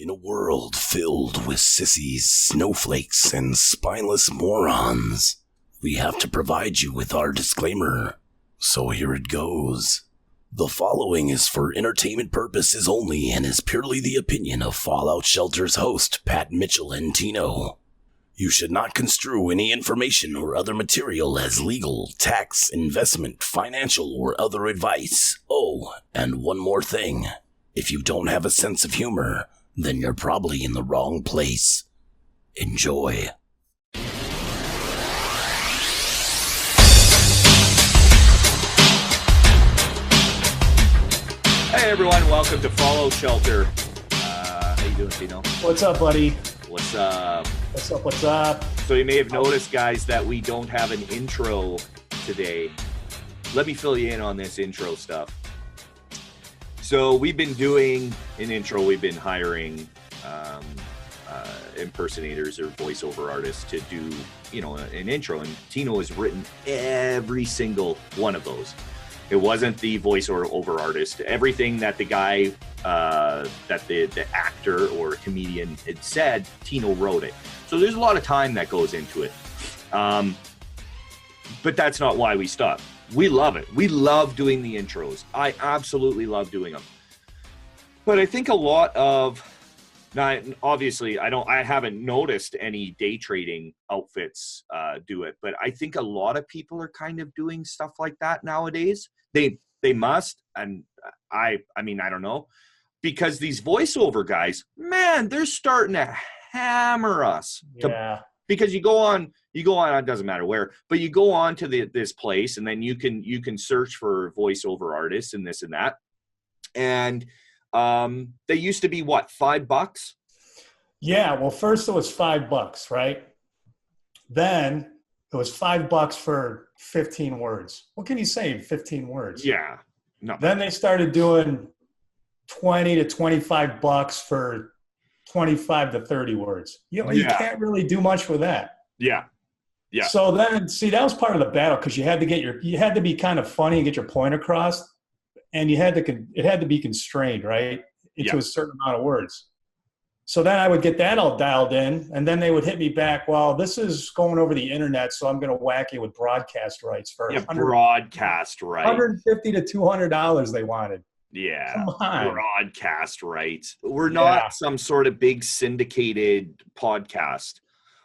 In a world filled with sissies, snowflakes, and spineless morons, we have to provide you with our disclaimer. So here it goes. The following is for entertainment purposes only and is purely the opinion of Fallout Shelter's host, Pat Mitchell and Tino. You should not construe any information or other material as legal, tax, investment, financial, or other advice. Oh, and one more thing. If you don't have a sense of humor, then you're probably in the wrong place. Enjoy. Hey everyone, welcome to Fallout Shelter. How you doing, Tino? What's up, buddy? What's up? What's up, what's up? So you may have noticed, guys, that we don't have an intro today. Let me fill you in on this intro stuff. So we've been doing an intro. We've been hiring impersonators or voiceover artists to do, an intro. And Tino has written every single one of those. It wasn't the voiceover artist. Everything that the guy, that the actor or comedian had said, Tino wrote it. So there's a lot of time that goes into it. But that's not why we stopped. We love it. We love doing the intros. I absolutely love doing them. But I think a lot of, now obviously I haven't noticed any day trading outfits do it, but I think a lot of people are kind of doing stuff like that nowadays. They must, and I mean, I don't know, because these voiceover guys, man, they're starting to hammer us. Yeah. Because you go on, it doesn't matter where, but you go on to this place and then you can search for voiceover artists and this and that. And they used to be what, $5? Yeah. Well, first it was $5, right? Then it was $5 for 15 words. What can you say in 15 words? Yeah. No. Then they started doing 20 to $25 for 25 to 30 words. You can't really do much with that. Yeah. Yeah. So then, see, that was part of the battle because you had to be kind of funny and get your point across, and it had to be constrained, right, into a certain amount of words. So then I would get that all dialed in, and then they would hit me back. Well, this is going over the internet, so I'm going to whack you with broadcast rights for broadcast rights. $150 to $200 they wanted. Yeah, come on. Broadcast rights. We're not some sort of big syndicated podcast.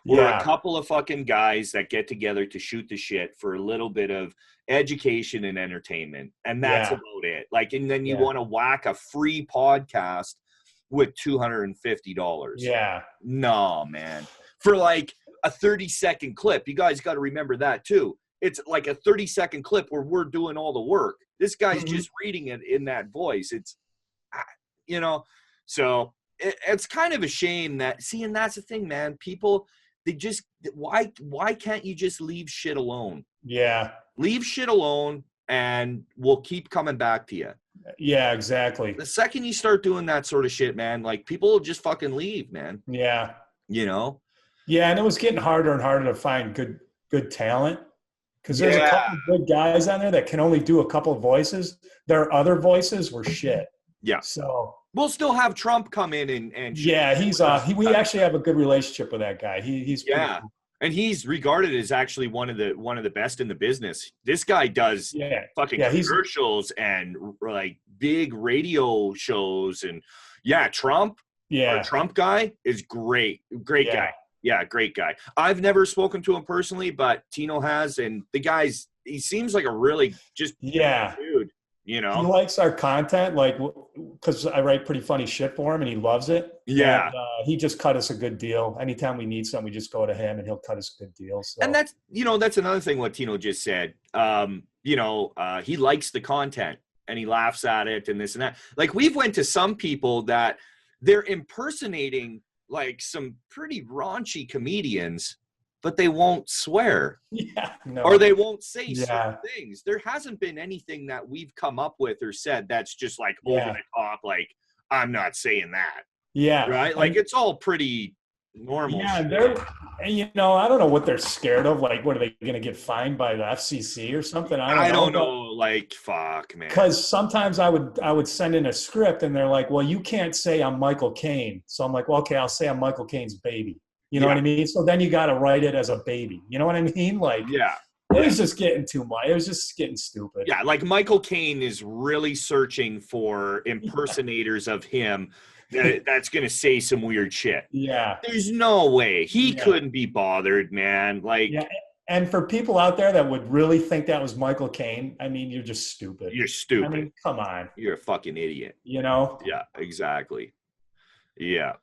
We're a couple of fucking guys that get together to shoot the shit for a little bit of education and entertainment, and that's about it. Like, and then you want to whack a free podcast with $250. Yeah. No, man. For like a 30-second clip. You guys got to remember that too. It's like a 30-second clip where we're doing all the work. This guy's just reading it in that voice. It's, so it's kind of a shame that, see, and that's the thing, man. People, they just, why can't you just leave shit alone? Yeah. Leave shit alone and we'll keep coming back to you. Yeah, exactly. The second you start doing that sort of shit, man, like people will just fucking leave, man. Yeah. Yeah, and it was getting harder and harder to find good talent. Because there's a couple of good guys on there that can only do a couple of voices. Their other voices were shit. Yeah. So we'll still have Trump come in and yeah, we actually have a good relationship with that guy. He's cool. And he's regarded as actually one of the best in the business. This guy does commercials and like big radio shows and Trump. Yeah. Our Trump guy is great. Great guy. Yeah, great guy. I've never spoken to him personally, but Tino has, and the he seems like a really just dude, He likes our content, like, because I write pretty funny shit for him, and he loves it. Yeah. And, he just cut us a good deal. Anytime we need something, we just go to him, and he'll cut us a good deal. So. And that's another thing what Tino just said. He likes the content, and he laughs at it and this and that. Like, we've went to some people that they're impersonating like some pretty raunchy comedians, but they won't swear. Yeah. No. Or they won't say certain things. There hasn't been anything that we've come up with or said that's just like over the top, like, I'm not saying that. Yeah. Right? Like, it's all pretty Normal Yeah, shit. and I don't know what they're scared of. Like, what are they going to get fined by the FCC or something? I don't I know. don't But know. Like, fuck, man. because sometimes I would send in a script and they're like, well, you can't say I'm Michael Caine. So I'm like, well, okay, I'll say I'm Michael Caine's baby. You know what Yeah. I mean? So then you got to write it as a baby. You know what I mean? Like, Yeah. it Yeah. was just getting too much. It was just getting stupid. Yeah. Like Michael Caine is really searching for impersonators of him that's going to say some weird shit. Yeah. There's no way he Yeah. couldn't be bothered, man. Like, Yeah. And for people out there that would really think that was Michael Caine, I mean, you're just stupid. you're I stupid. mean, come on. You're a fucking idiot. You know? Yeah, exactly. Yeah.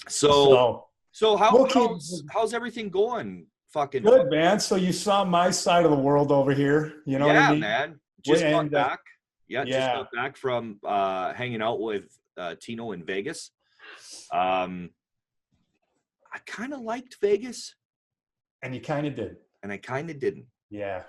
So So so we'll keep how's everything going? Fucking good, man. So you saw my side of the world over here. You know what I yeah, mean? man. Just got And back. Yeah, just yeah, got back from hanging out with Tino in Vegas. I kind of liked Vegas, and you kind of did. and I kind of didn't. Yeah,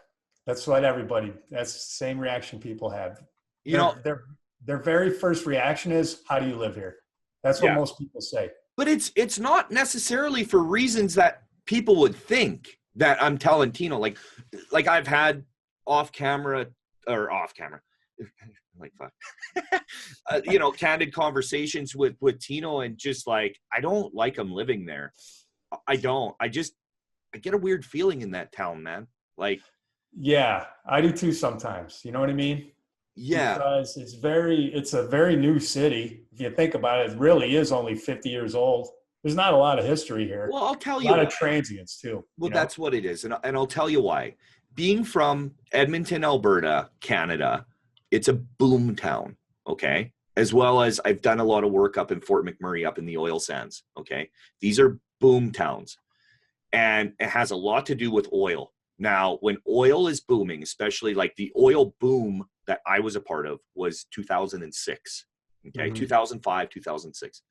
that's what everybody. That's the same reaction people have. You know, Their very first reaction is, "How do you live here?" That's what yeah. most people say. But it's not necessarily for reasons that people would think that I'm telling Tino. Like I've had off camera, like fuck, candid conversations with Tino, and just like, I don't like him living there. I don't. I get a weird feeling in that town, man. Like, Yeah, I do too sometimes. You know what I mean? yeah. Because it's a very new city. If you think about it, it really is only 50 years old. There's not a lot of history here. Well, I'll tell A you lot why. of transients too. Well, that's what it is, and I'll tell you why. Being from Edmonton, Alberta, Canada, it's a boom town, okay? As well as I've done a lot of work up in Fort McMurray, up in the oil sands, okay? These are boom towns, and it has a lot to do with oil. Now, when oil is booming, especially like the oil boom that I was a part of was 2006, okay? 2005, 2006.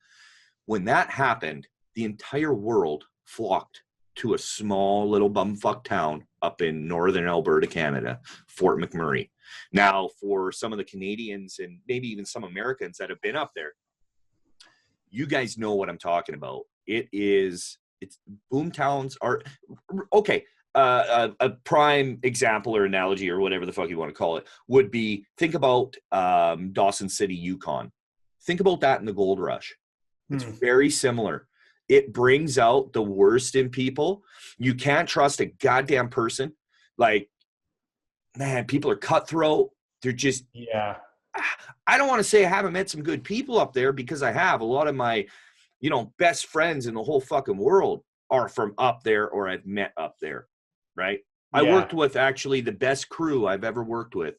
When that happened, the entire world flocked to a small little bumfuck town up in northern Alberta, Canada, Fort McMurray. Now, for some of the Canadians and maybe even some Americans that have been up there, you guys know what I'm talking about. It's boom towns are okay. A prime example or analogy or whatever the fuck you want to call it would be, think about Dawson City, Yukon. Think about that in the gold rush. It's very similar. It brings out the worst in people. You can't trust a goddamn person. Like, man, people are cutthroat. They're just, Yeah. I don't want to say I haven't met some good people up there, because I have. A lot of my, best friends in the whole fucking world are from up there, or I've met up there, right? Yeah. I worked with actually the best crew I've ever worked with.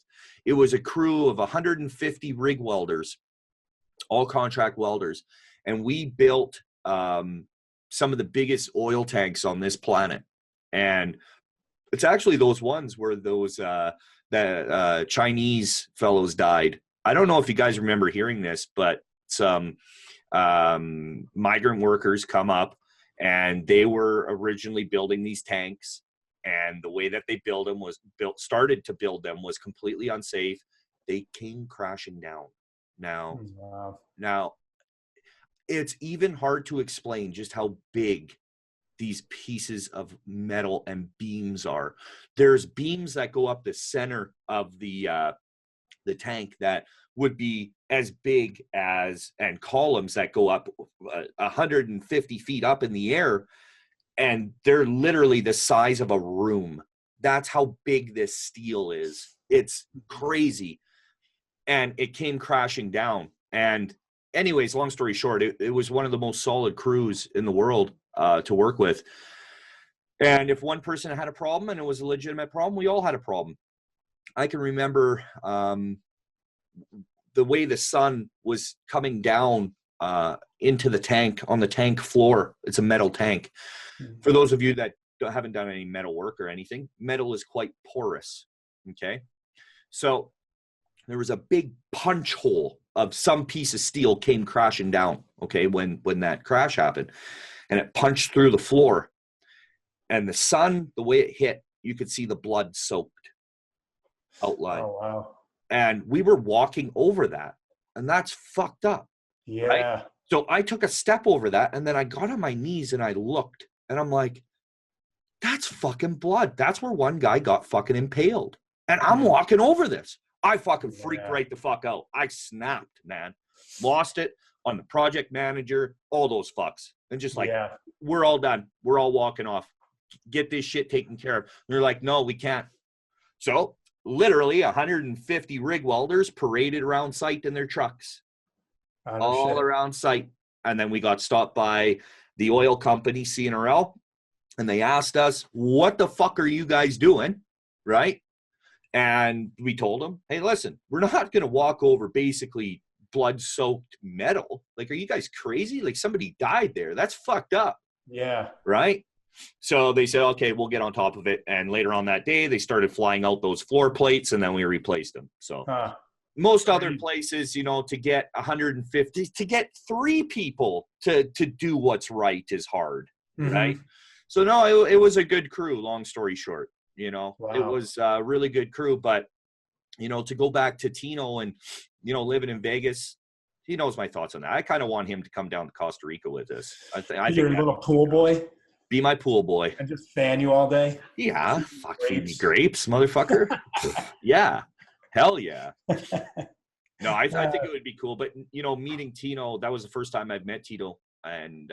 It was a crew of 150 rig welders, all contract welders. And we built some of the biggest oil tanks on this planet. And it's actually those ones where those Chinese fellows died. I don't know if you guys remember hearing this, but some migrant workers come up, and they were originally building these tanks. And the way that they started to build them was completely unsafe. They came crashing down. Now, it's even hard to explain just how big these pieces of metal and beams are. There's beams that go up the center of the tank that would be as big as, and columns that go up 150 feet up in the air, and they're literally the size of a room. That's how big this steel is. It's crazy. And it came crashing down. And anyways, long story short, it was one of the most solid crews in the world to work with. And if one person had a problem and it was a legitimate problem, we all had a problem. I can remember the way the sun was coming down into the tank, on the tank floor. It's a metal tank. For those of you that haven't done any metal work or anything, metal is quite porous, okay? So there was a big punch hole of some piece of steel came crashing down, okay, when that crash happened. And it punched through the floor. And the sun, the way it hit, you could see the blood soaked outline. Oh, wow. And we were walking over that. And that's fucked up. Yeah. Right? So I took a step over that, and then I got on my knees and I looked, and I'm like, that's fucking blood. That's where one guy got fucking impaled. And I'm walking over this. I fucking freaked right the fuck out. I snapped, man. Lost it on the project manager, all those fucks. And just like, we're all done. We're all walking off. Get this shit taken care of. And they're like, no, we can't. So literally 150 rig welders paraded around site in their trucks. All around site. And then we got stopped by the oil company, CNRL. And they asked us, what the fuck are you guys doing? Right? And we told them, hey, listen, we're not going to walk over basically blood-soaked metal. Like, are you guys crazy? Like, somebody died there. That's fucked up. Yeah. Right? So they said, okay, we'll get on top of it. And later on that day, they started flying out those floor plates, and then we replaced them. So most other places, you know, to get 150, to get 3 people to do what's right is hard. Right? So no, it was a good crew, long story short. You know, it was a really good crew. But, you know, to go back to Tino and, you know, living in Vegas, he knows my thoughts on that. I kind of want him to come down to Costa Rica with us. I think you're a little pool boy. Be my pool boy. And just fan you all day. Yeah. Fuck, feed me grapes, motherfucker. Yeah. Hell yeah. No, I think it would be cool. But, you know, meeting Tino, that was the first time I've met Tino. And,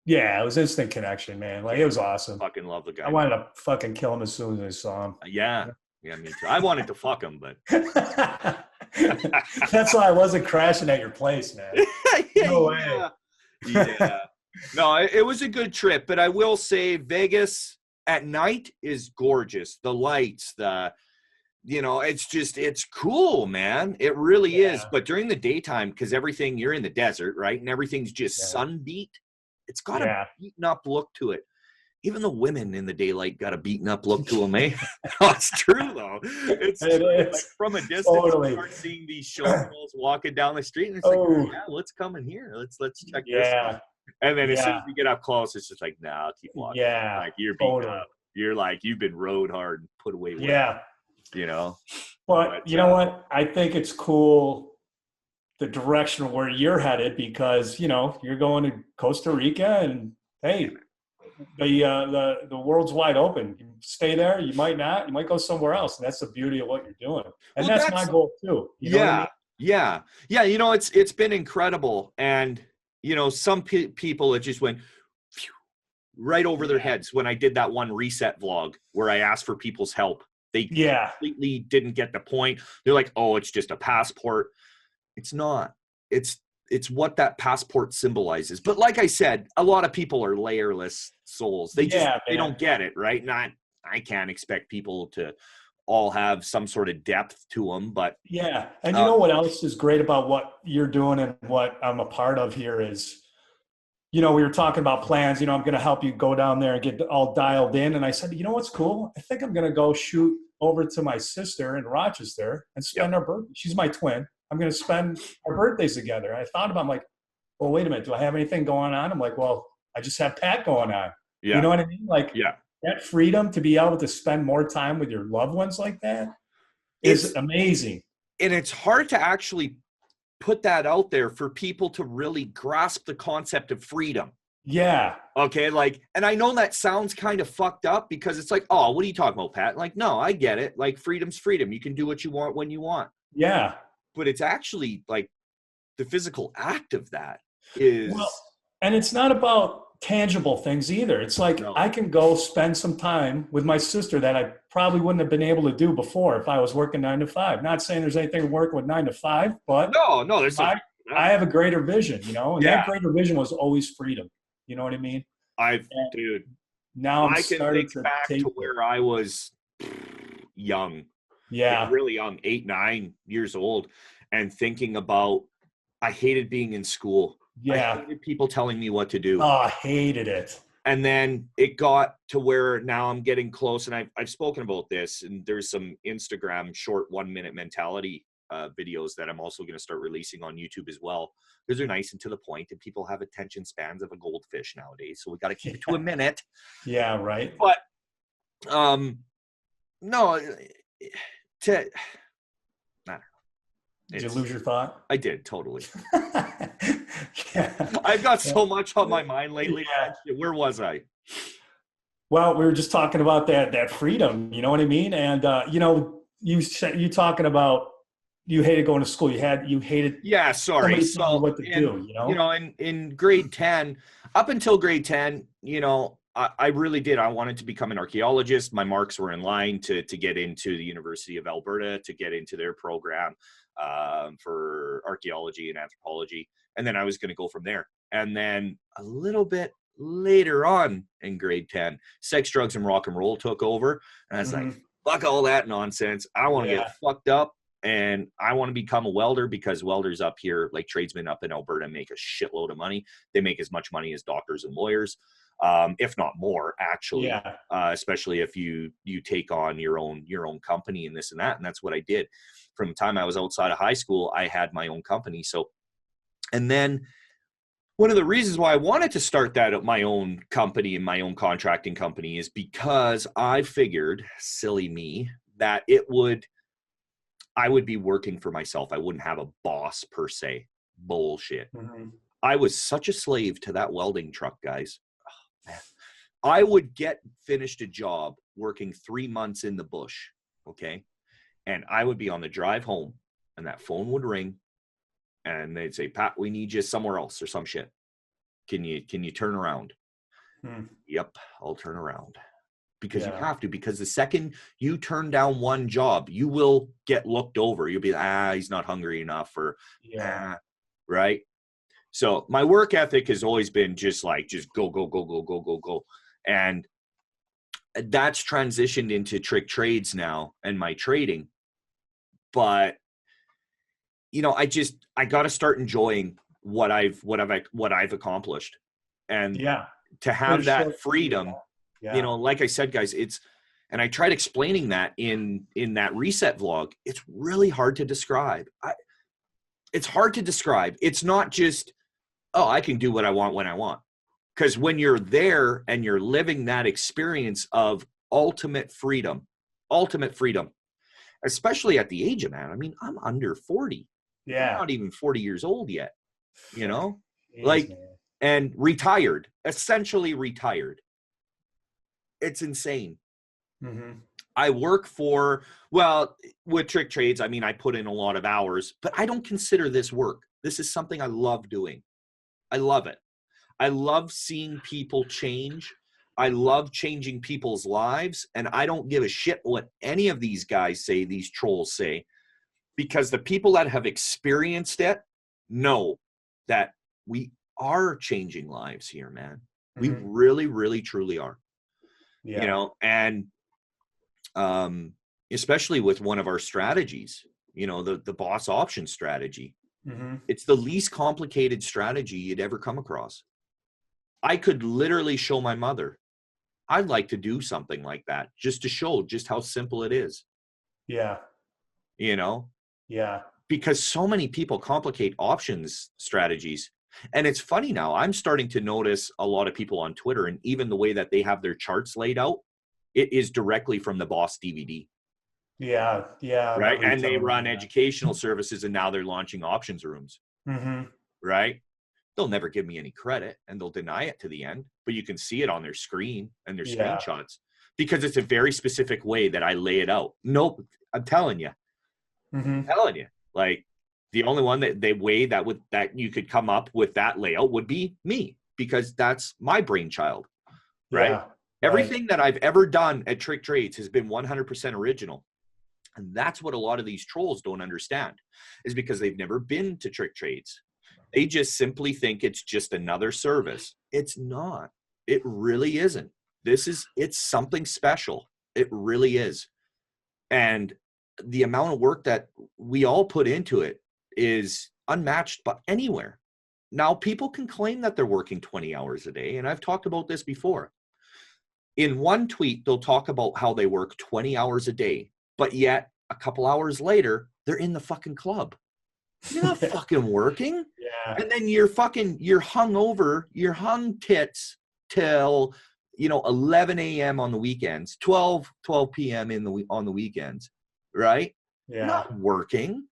yeah, it was instant connection, man. Like, it was awesome. Fucking love the guy. I wanted to fucking kill him as soon as I saw him. Yeah. Yeah, me too. I wanted to fuck him, but that's why I wasn't crashing at your place, man. No way. Yeah. No, it was a good trip, but I will say Vegas at night is gorgeous. The lights, you know, it's cool, man. It really is. But during the daytime, because everything, you're in the desert, right? And everything's just sun beat. It's got a beaten up look to it. Even the women in the daylight got a beaten up look to them, eh? No, it's true, though. It's true. Like, from a distance, you start seeing these showgirls walking down the street, and it's like, yeah, let's come in here. Let's check this out. And then as soon as we get up close, it's just like, nah, keep walking. Yeah. Like, you're beaten up. You're like, you've been rode hard and put away with it, you know? But you know what? I think it's cool the direction where you're headed, because, you know, you're going to Costa Rica, and hey, the world's wide open. You stay there, you might not, you might go somewhere else, and that's the beauty of what you're doing. And that's my goal too. You know what I mean? Yeah. You know, it's been incredible, and you know, some people, it just went right over their heads when I did that one reset vlog where I asked for people's help. They completely didn't get the point. They're like, oh, it's just a passport. It's not. It's what that passport symbolizes. But like I said, a lot of people are layerless souls. They don't get it, right? I can't expect people to all have some sort of depth to them, but and you know what else is great about what you're doing and what I'm a part of here is, you know, we were talking about plans. You know, I'm going to help you go down there and get all dialed in. And I said, you know what's cool? I think I'm going to go shoot over to my sister in Rochester and spend our birthday. She's my twin. I'm going to spend our birthdays together. And I thought about, I'm like, well, wait a minute. Do I have anything going on? I'm like, well, I just have Pat going on. You know what I mean? Like, that freedom to be able to spend more time with your loved ones like that is amazing. And it's hard to actually put that out there for people to really grasp the concept of freedom. Yeah. Okay. Like, and I know that sounds kind of fucked up, because it's like, oh, what are you talking about, Pat? Like, no, I get it. Like, freedom's freedom. You can do what you want when you want. Yeah. But it's actually like the physical act of that is. Well, and it's not about tangible things either. It's like, I can go spend some time with my sister that I probably wouldn't have been able to do before if I was working 9 to 5. Not saying there's anything working with 9 to 5, but no, there's I have a greater vision, you know, and that greater vision was always freedom. You know what I mean? Dude, now I can think back to where I was young. Yeah. Really young, 8, 9 years old, and thinking about, I hated being in school. Yeah. I hated people telling me what to do. Oh, I hated it. And then it got to where now I'm getting close, and I've spoken about this, and there's some Instagram short 1-minute mentality videos that I'm also going to start releasing on YouTube as well, because they're nice and to the point, and people have attention spans of a goldfish nowadays, so we got to keep it to a minute. Yeah, right. But no, I don't know. Did you lose your thought? I did, totally. Yeah. I've got so much on my mind lately. Yeah. Where was I? Well, we were just talking about that freedom. You know what I mean? And you talking about you hated going to school. You hated Yeah, sorry. somebody telling you So what to do. in grade 10, up until grade 10, I really did. I wanted to become an archaeologist. My marks were in line to get into the University of Alberta, to get into their program for archaeology and anthropology. And then I was going to go from there. And then a little bit later on in grade 10, sex, drugs, and rock and roll took over. And I was like, fuck all that nonsense. I want to get fucked up. And I want to become a welder, because welders up here, like tradesmen up in Alberta, make a shitload of money. They make as much money as doctors and lawyers, if not more, actually. Yeah. Especially if you take on your own company and this and that. And that's what I did. From the time I was outside of high school, I had my own company. So, and then one of the reasons why I wanted to start that my own company and my own contracting company is because I figured, silly me, that I would be working for myself. I wouldn't have a boss per se. Bullshit. I was such a slave to that welding truck, guys. Oh, man. I would get finished a job working 3 months in the bush, okay? And I would be on the drive home, and that phone would ring, and they'd say, Pat, we need you somewhere else or some shit. Can you turn around? Yep, I'll turn around. Because you have to, because the second you turn down one job, you will get looked over. You'll be like, he's not hungry enough, or right. So my work ethic has always been just go, go, go, go, go, go, go. And that's transitioned into TrickTrades now and my trading. But I got to start enjoying what I've accomplished, and to have that freedom. Like I said, guys, and I tried explaining that in that reset vlog. It's really hard to describe. It's hard to describe. It's not just, I can do what I want when I want. Because when you're there and you're living that experience of ultimate freedom, especially at the age of, man, I mean, I'm under 40. I'm not even 40 years old yet, Jeez, and retired, essentially retired. It's insane. I work with TrickTrades. I mean, I put in a lot of hours, but I don't consider this work. This is something I love doing. I love it. I love seeing people change. I love changing people's lives. And I don't give a shit what any of these guys say, these trolls say, because the people that have experienced it know that we are changing lives here, man. We really, really, truly are. And especially with one of our strategies, the B.O.S.S option strategy. It's the least complicated strategy you'd ever come across. I could literally show my mother. I'd like to do something like that just to show just how simple it is. Because so many people complicate options strategies. And it's funny now, I'm starting to notice a lot of people on Twitter, and even the way that they have their charts laid out, it is directly from the B.O.S.S DVD. Right. And they run educational services, and now they're launching options rooms. Right. They'll never give me any credit, and they'll deny it to the end, but you can see it on their screen and their screenshots, because it's a very specific way that I lay it out. Nope. I'm telling you, like, the only one that you could come up with that layout would be me, because that's my brainchild, right? Everything that I've ever done at TrickTrades has been 100% original. And that's what a lot of these trolls don't understand, is because they've never been to TrickTrades. They just simply think it's just another service. It's not. It really isn't. It's something special. It really is. And the amount of work that we all put into it is unmatched but anywhere. Now, people can claim that they're working 20 hours a day, and I've talked about this before. In one tweet, they'll talk about how they work 20 hours a day, but yet a couple hours later, they're in the fucking club. You're not fucking working. And then you're hung tits till 11 a.m. on the weekends, 12 p.m. on the weekends, right? Not working.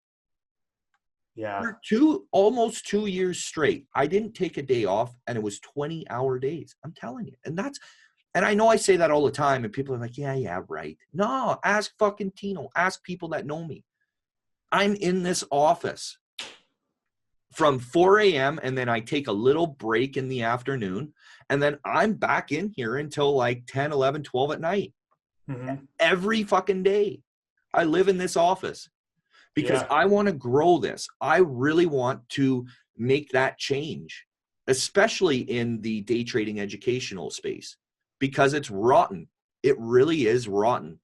Yeah. For almost 2 years straight, I didn't take a day off, and it was 20-hour days. I'm telling you. And I know I say that all the time, and people are like, yeah, right. No, ask fucking Tino. Ask people that know me. I'm in this office from 4 a.m. and then I take a little break in the afternoon, and then I'm back in here until like 10, 11, 12 at night. Mm-hmm. Every fucking day. I live in this office because I want to grow this. I really want to make that change, especially in the day trading educational space, because it's rotten. It really is rotten.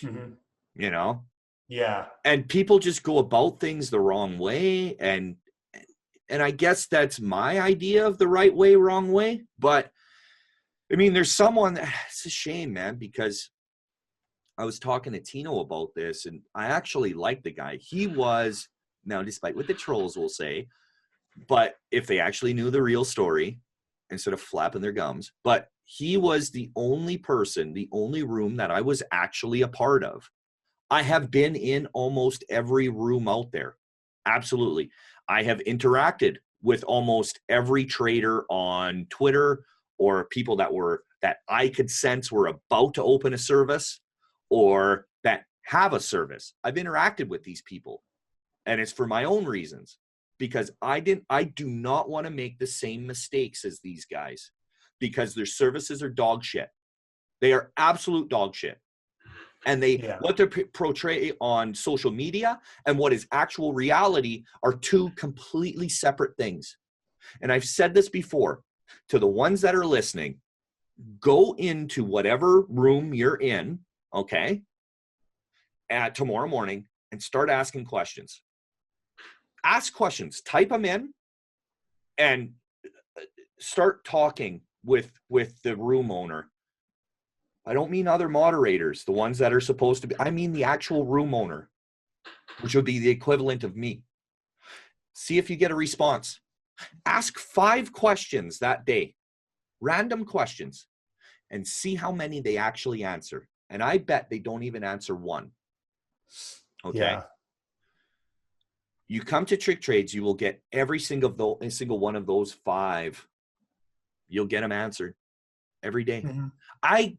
Mm-hmm. You know? Yeah. And people just go about things the wrong way. And I guess that's my idea of the right way, wrong way. But I mean, there's someone, it's a shame, man, because I was talking to Tino about this, and I actually like the guy. He was, now despite what the trolls will say, but if they actually knew the real story instead of flapping their gums, but he was the only person, the only room that I was actually a part of. I have been in almost every room out there. Absolutely. I have interacted with almost every trader on Twitter, or people that I could sense were about to open a service or that have a service. I've interacted with these people, and it's for my own reasons, because I do not want to make the same mistakes as these guys, because their services are dog shit. They are absolute dog shit. And what they portray on social media and what is actual reality are two completely separate things. And I've said this before to the ones that are listening: go into whatever room you're in, okay, at tomorrow morning, and start asking questions. Ask questions, type them in, and start talking with the room owner. I don't mean other moderators, the ones that are supposed to be. I mean the actual room owner, which would be the equivalent of me. See if you get a response. Ask 5 questions that day, random questions, and see how many they actually answer. And I bet they don't even answer one. Okay. Yeah. You come to TrickTrades, you will get every single one of those 5. You'll get them answered every day. Mm-hmm. I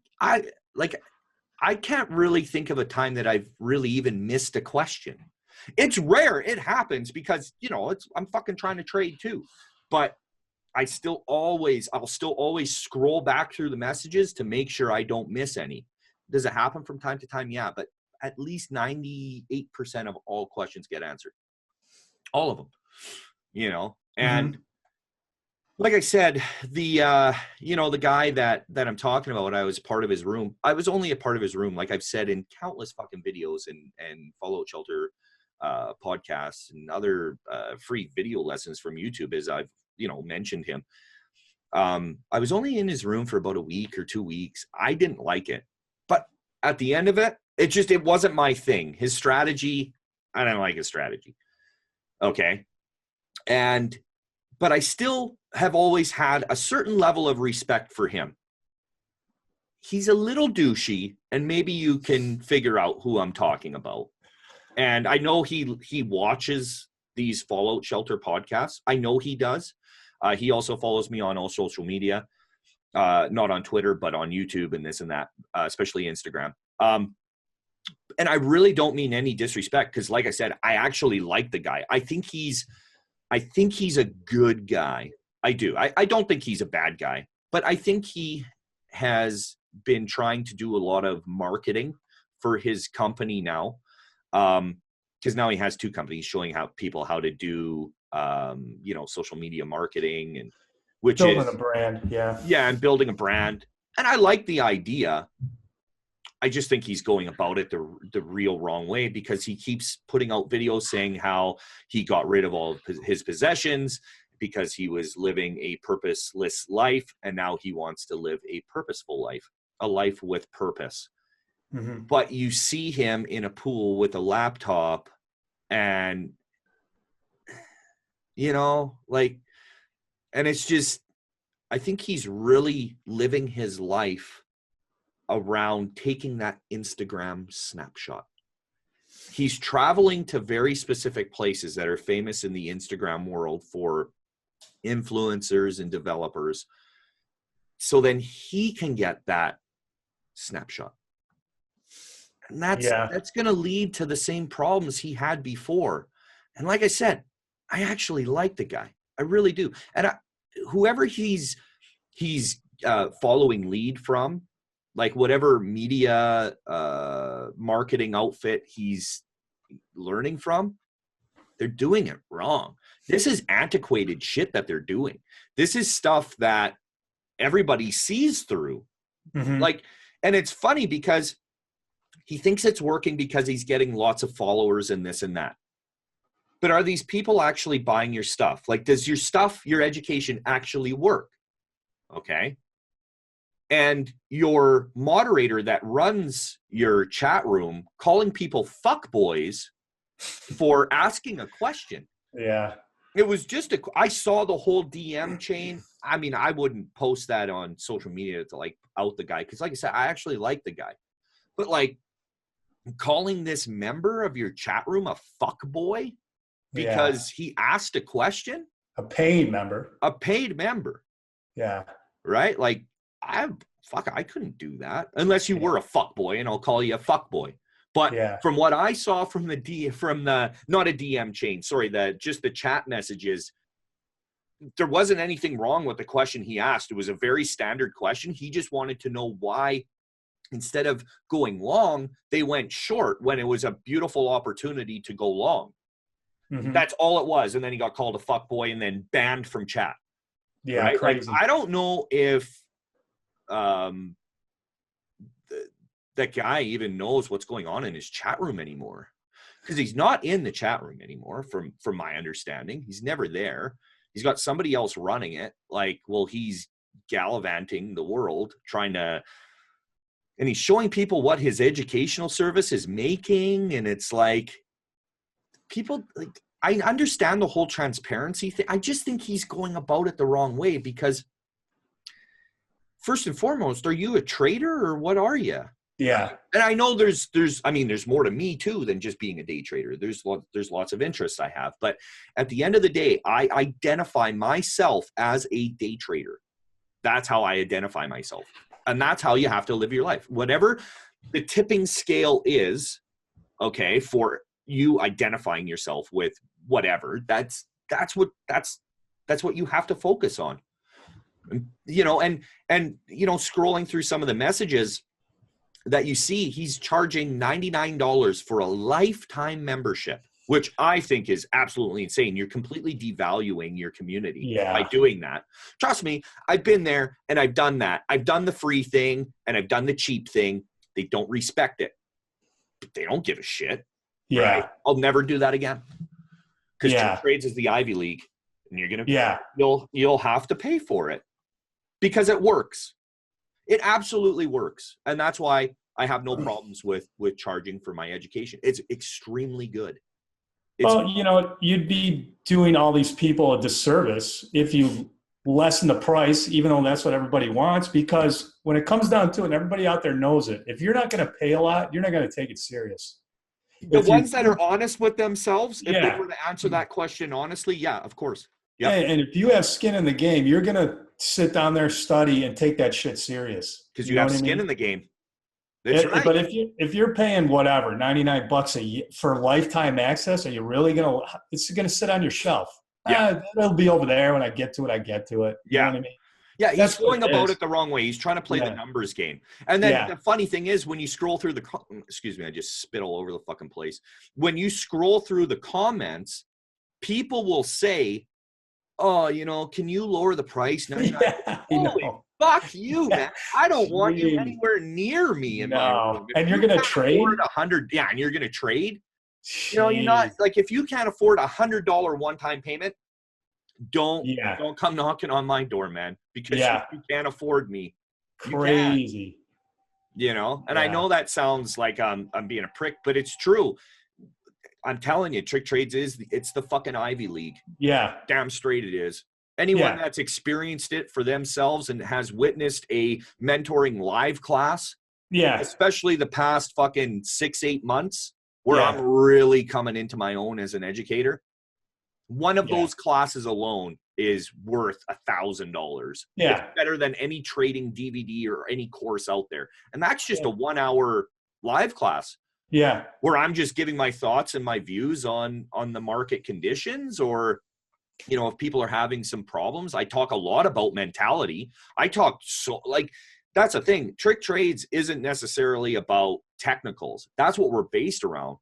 can't really think of a time that I've really even missed a question. It's rare. It happens because, I'm fucking trying to trade too. But I'll still always scroll back through the messages to make sure I don't miss any. Does it happen from time to time? Yeah, but at least 98% of all questions get answered. All of them, and like I said, the guy that I'm talking about, I was part of his room. I was only a part of his room, like I've said in countless fucking videos and Fallout Shelter podcasts and other free video lessons from YouTube, as I've mentioned him. I was only in his room for about a week or 2 weeks. I didn't like it, but at the end of it, it wasn't my thing. His strategy, I didn't like his strategy. Okay, but I still have always had a certain level of respect for him. He's a little douchey, and maybe you can figure out who I'm talking about. And I know he watches these Fallout Shelter podcasts. I know he does. He also follows me on all social media, not on Twitter, but on YouTube and this and that, especially Instagram. And I really don't mean any disrespect, because like I said, I actually like the guy. I think he's a good guy. I do. I don't think he's a bad guy, but I think he has been trying to do a lot of marketing for his company now. Because now he has 2 companies showing people how to do, social media marketing, and Building a brand. Yeah. And building a brand. And I like the idea. I just think he's going about it the real wrong way, because he keeps putting out videos saying how he got rid of all of his possessions because he was living a purposeless life, and now he wants to live a purposeful life, a life with purpose. Mm-hmm. But you see him in a pool with a laptop, and and it's just, I think he's really living his life around taking that Instagram snapshot. he's traveling to very specific places that are famous in the Instagram world for influencers and developers. So then he can get that snapshot. And that's going to lead to the same problems he had before. And like I said, I actually like the guy. I really do. And whoever he's following lead from, like whatever media marketing outfit he's learning from, they're doing it wrong. This is antiquated shit that they're doing. This is stuff that everybody sees through. Mm-hmm. Like, and it's funny because he thinks it's working because he's getting lots of followers and this and that. But are these people actually buying your stuff? Like, does your stuff, your education actually work? Okay. And your moderator that runs your chat room calling people fuckboys for asking a question. Yeah. It was just I saw the whole DM chain. I mean, I wouldn't post that on social media to like out the guy. Cause like I said, I actually like the guy, but like calling this member of your chat room a fuckboy because he asked a question. A paid member. Yeah. Right. Like I couldn't do that unless you were a fuckboy, and I'll call you a fuckboy. But from what I saw from not a DM chain, sorry, just the chat messages, there wasn't anything wrong with the question he asked. It was a very standard question. He just wanted to know why, instead of going long, they went short when it was a beautiful opportunity to go long. Mm-hmm. That's all it was. And then he got called a fuckboy and then banned from chat. Yeah, right? crazy. Like, I don't know if that guy even knows what's going on in his chat room anymore, because he's not in the chat room anymore. From my understanding, he's never there. He's got somebody else running it. Like, well, he's gallivanting the world and he's showing people what his educational service is making. And it's like, people, like, I understand the whole transparency thing. I just think he's going about it the wrong way, because first and foremost, are you a trader or what are you? Yeah. And I know there's more to me too than just being a day trader. There's lots of interests I have, but at the end of the day, I identify myself as a day trader. That's how I identify myself. And that's how you have to live your life. Whatever the tipping scale is, okay, for you identifying yourself with whatever, that's what you have to focus on. And scrolling through some of the messages that you see, he's charging $99 for a lifetime membership, which I think is absolutely insane. You're completely devaluing your community by doing that. Trust me, I've been there and I've done that. I've done the free thing and I've done the cheap thing. They don't respect it, but they don't give a shit. Yeah. Right? I'll never do that again. Because TrickTrades is the Ivy League, and you'll have to pay for it because it works. It absolutely works. And that's why I have no problems with charging for my education. It's extremely good. You'd be doing all these people a disservice if you lessen the price, even though that's what everybody wants, because when it comes down to it, and everybody out there knows it, if you're not going to pay a lot, you're not going to take it serious. The ones that are honest with themselves, if they were to answer that question honestly, of course. Yeah. And if you have skin in the game, you're going to sit down there, study, and take that shit serious. Because you have skin in the game. That's right. But if you're paying whatever, $99 a year for lifetime access, are you really going to – it's going to sit on your shelf. Yeah. It'll be over there. When I get to it, I get to it. You know what I mean? Yeah, he's going about it the wrong way. He's trying to play the numbers game. And then the funny thing is, when you scroll through excuse me, I just spit all over the fucking place. When you scroll through the comments, people will say, oh, can you lower the price? Holy fuck you, man. I don't want you anywhere near me in my room. And you're going to trade? And you're going to trade? You're not, like, if you can't afford $100 one-time payment, don't come knocking on my door, man, because you can't afford me. Crazy. And I know that sounds like I'm being a prick, but it's true. I'm telling you, TrickTrades it's the fucking Ivy League. Yeah. Damn straight it is. Anyone that's experienced it for themselves and has witnessed a mentoring live class, especially the past fucking 6-8 months, where I'm really coming into my own as an educator. One of those classes alone is worth $1,000. Yeah. It's better than any trading DVD or any course out there. And that's just a 1 hour live class. Yeah. Where I'm just giving my thoughts and my views on the market conditions, or, you know, if people are having some problems. I talk a lot about mentality. That's the thing. Trick Trades isn't necessarily about technicals. That's what we're based around.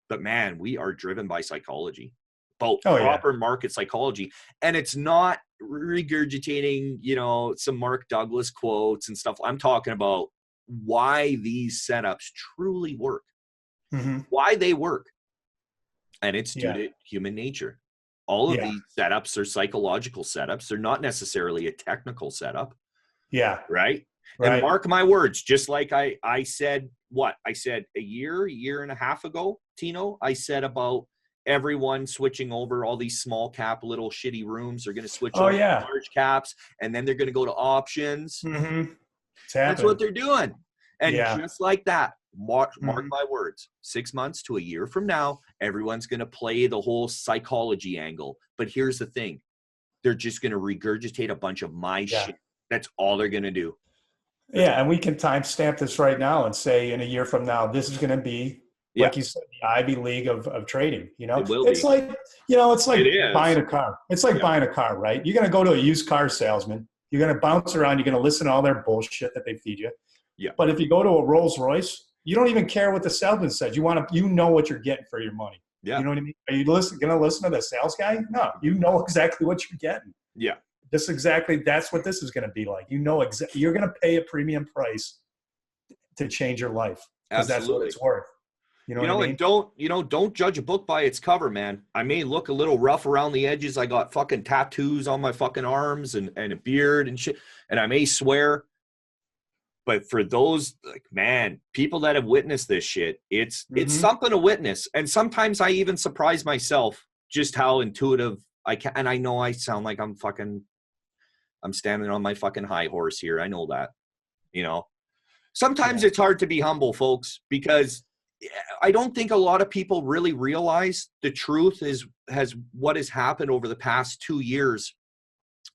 But man, we are driven by psychology, about proper market psychology. And it's not regurgitating, you know, some Mark Douglas quotes and stuff. I'm talking about why these setups truly work, why they work. And it's due to human nature. All of these setups are psychological setups. They're not necessarily a technical setup. Yeah. Right. And mark my words, just like I said, I said a year and a half ago, Tino, I said about everyone switching over, all these small cap, little shitty rooms are going to switch over to large caps, and then they're going to go to options. That's what they're doing. And just like that, mark my words, 6 months to a year from now, everyone's going to play the whole psychology angle. But here's the thing. They're just going to regurgitate a bunch of my shit. That's all they're going to do. And we can timestamp this right now and say in a year from now, this is going to be, like you said, the Ivy League of trading. You know, it's like buying a car. It's like buying a car, right? You're going to go to a used car salesman. You're going to bounce around. You're going to listen to all their bullshit that they feed you. Yeah. But if you go to a Rolls Royce, you don't even care what the salesman says. You know what you're getting for your money. Yeah. You know what I mean? Are you going to listen to the sales guy? No, you know exactly what you're getting. Yeah. That's what this is going to be like. You know, you're going to pay a premium price to change your life, because that's what it's worth. You know what I mean? And don't judge a book by its cover, man. I may look a little rough around the edges. I got fucking tattoos on my fucking arms and a beard and shit, and I may swear. But for those, like, man, people that have witnessed this shit, it's something to witness. And sometimes I even surprise myself just how intuitive I can. And I know I sound like I'm standing on my fucking high horse here. I know that, you know. Sometimes it's hard to be humble, folks, because I don't think a lot of people really realize the truth has what has happened over the past 2 years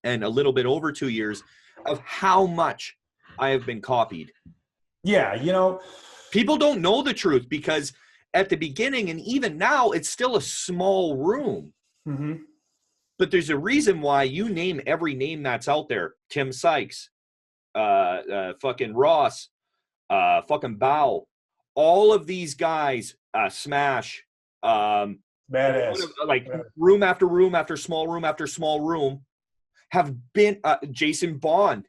and a little bit over 2 years of how much I have been copied. Yeah, you know. People don't know the truth because at the beginning and even now, it's still a small room. But there's a reason why you name every name that's out there. Tim Sykes, fucking Ross, fucking Bao. All of these guys, Smash, Badass. Like room after room after small room after small room have been Jason Bond.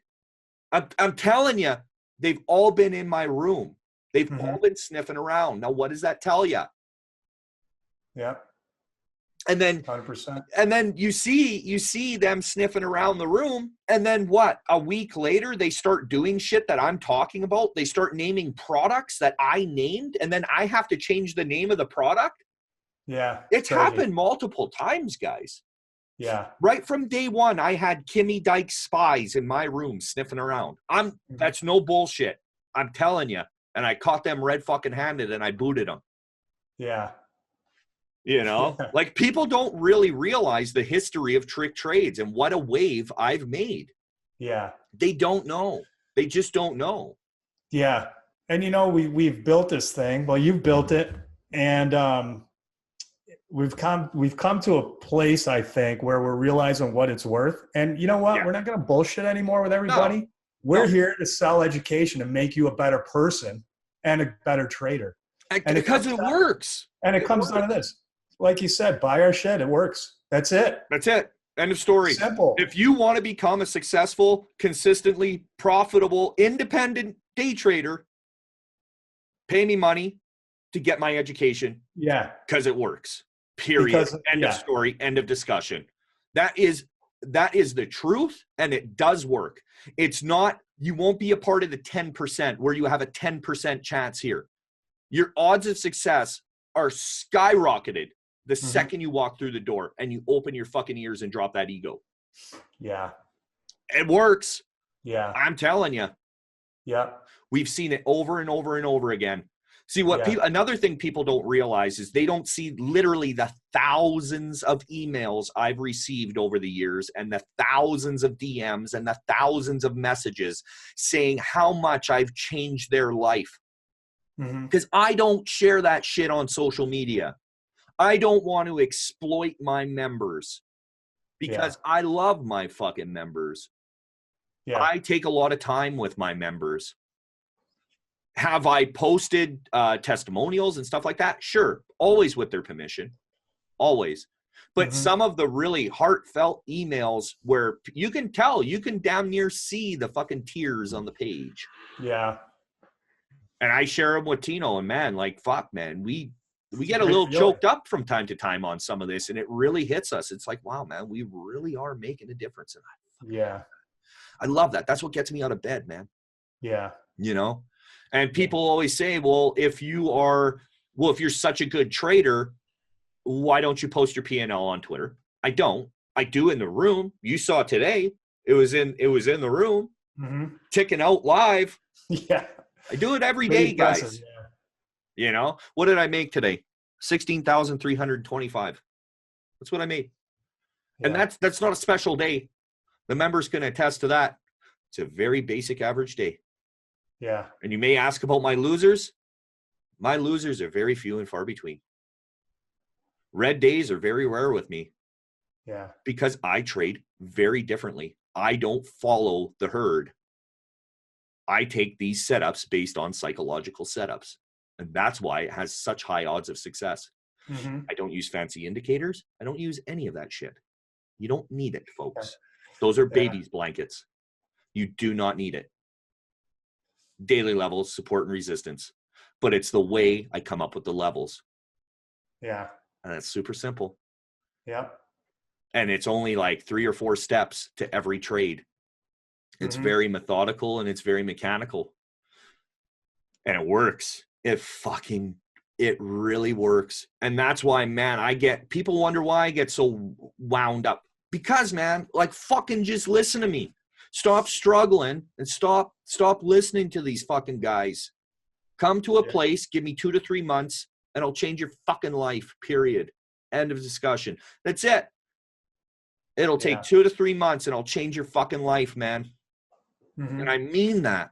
I'm telling you, they've all been in my room. They've all been sniffing around. Now, what does that tell you? Yeah. And then 100%. And then you see them sniffing around the room, and then what? A week later, they start doing shit that I'm talking about. They start naming products that I named, and then I have to change the name of the product. Yeah. It's happened multiple times, guys. Yeah. Right from day one, I had Kimmy Dyke spies in my room sniffing around. That's no bullshit. I'm telling you. And I caught them red fucking handed and I booted them. Yeah. You know, like people don't really realize the history of Trick Trades and what a wave I've made. Yeah. They don't know. They just don't know. Yeah. And you know, we've built this thing. Well, you've built it, and we've come to a place, I think, where we're realizing what it's worth. And you know what? Yeah. We're not going to bullshit anymore with everybody. No. We're here to sell education and make you a better person and a better trader. And because it works. And it comes down to this. Like you said, buy our shit. It works. That's it. That's it. End of story. Simple. If you want to become a successful, consistently profitable, independent day trader, pay me money to get my education. Yeah. Because it works. Period. End of story. End of discussion. That is the truth, and it does work. It's not, you won't be a part of the 10% where you have a 10% chance here. Your odds of success are skyrocketed the second you walk through the door and you open your fucking ears and drop that ego. Yeah. It works. Yeah. I'm telling you. Yeah. We've seen it over and over and over again. See what people, another thing people don't realize is they don't see literally the thousands of emails I've received over the years and the thousands of DMs and the thousands of messages saying how much I've changed their life. Because I don't share that shit on social media. I don't want to exploit my members because I love my fucking members. I take a lot of time with my members. Have I posted testimonials and stuff like that? Sure. Always with their permission. Always. But some of the really heartfelt emails where you can tell, you can damn near see the fucking tears on the page. Yeah. And I share them with Tino, and man, like, fuck, man, we get a little choked up from time to time on some of this, and it really hits us. It's like, wow, man, we really are making a difference. And I love that. That's what gets me out of bed, man. Yeah. You know? And people always say, well, if you're such a good trader, why don't you post your P&L on Twitter? I don't. I do in the room. You saw today. It was in the room, ticking out live. Yeah. I do it every day, guys. Yeah. You know, what did I make today? 16,325. That's what I made. Yeah. And that's not a special day. The members can attest to that. It's a very basic average day. Yeah. And you may ask about my losers. My losers are very few and far between. Red days are very rare with me. Yeah. Because I trade very differently. I don't follow the herd. I take these setups based on psychological setups. And that's why it has such high odds of success. I don't use fancy indicators. I don't use any of that shit. You don't need it, folks. Those are babies' blankets. You do not need it. Daily levels, support and resistance. But it's the way I come up with the levels. Yeah. And it's super simple. Yeah. And it's only like 3 or 4 steps to every trade. It's very methodical and it's very mechanical. And it works. It really works. And that's why, man, people wonder why I get so wound up. Because, man, like, fucking just listen to me. Stop struggling and stop listening to these fucking guys. Come to a place, give me 2 to 3 months, and I'll change your fucking life, period. End of discussion. That's it. It'll take 2 to 3 months, and I'll change your fucking life, man. And I mean that.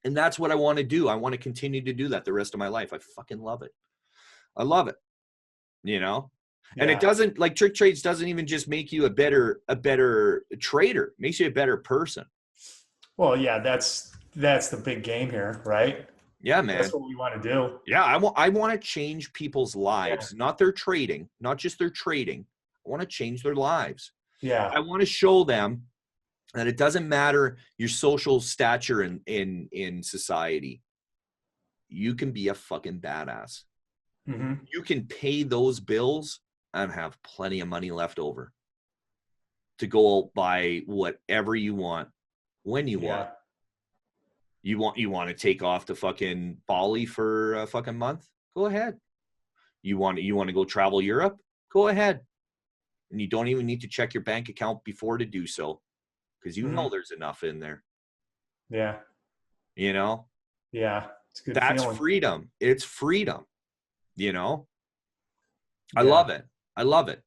And that's what I want to do. I want to continue to do that the rest of my life. I fucking love it. I love it. You know? And it doesn't, like, TrickTrades doesn't even just make you a better trader. It makes you a better person. Well, yeah, that's the big game here, right? Yeah, man. That's what we want to do. Yeah, I want to change people's lives, not their trading, not just their trading. I want to change their lives. Yeah. I want to show them that it doesn't matter your social stature in society. You can be a fucking badass. You can pay those bills and have plenty of money left over to go buy whatever you want when you want. You want to take off to fucking Bali for a fucking month? Go ahead. You want to go travel Europe? Go ahead. And you don't even need to check your bank account before to do so, because you know there's enough in there. Yeah. You know? Yeah. It's good. That's feeling. freedom. It's freedom. You know? I love it. I love it.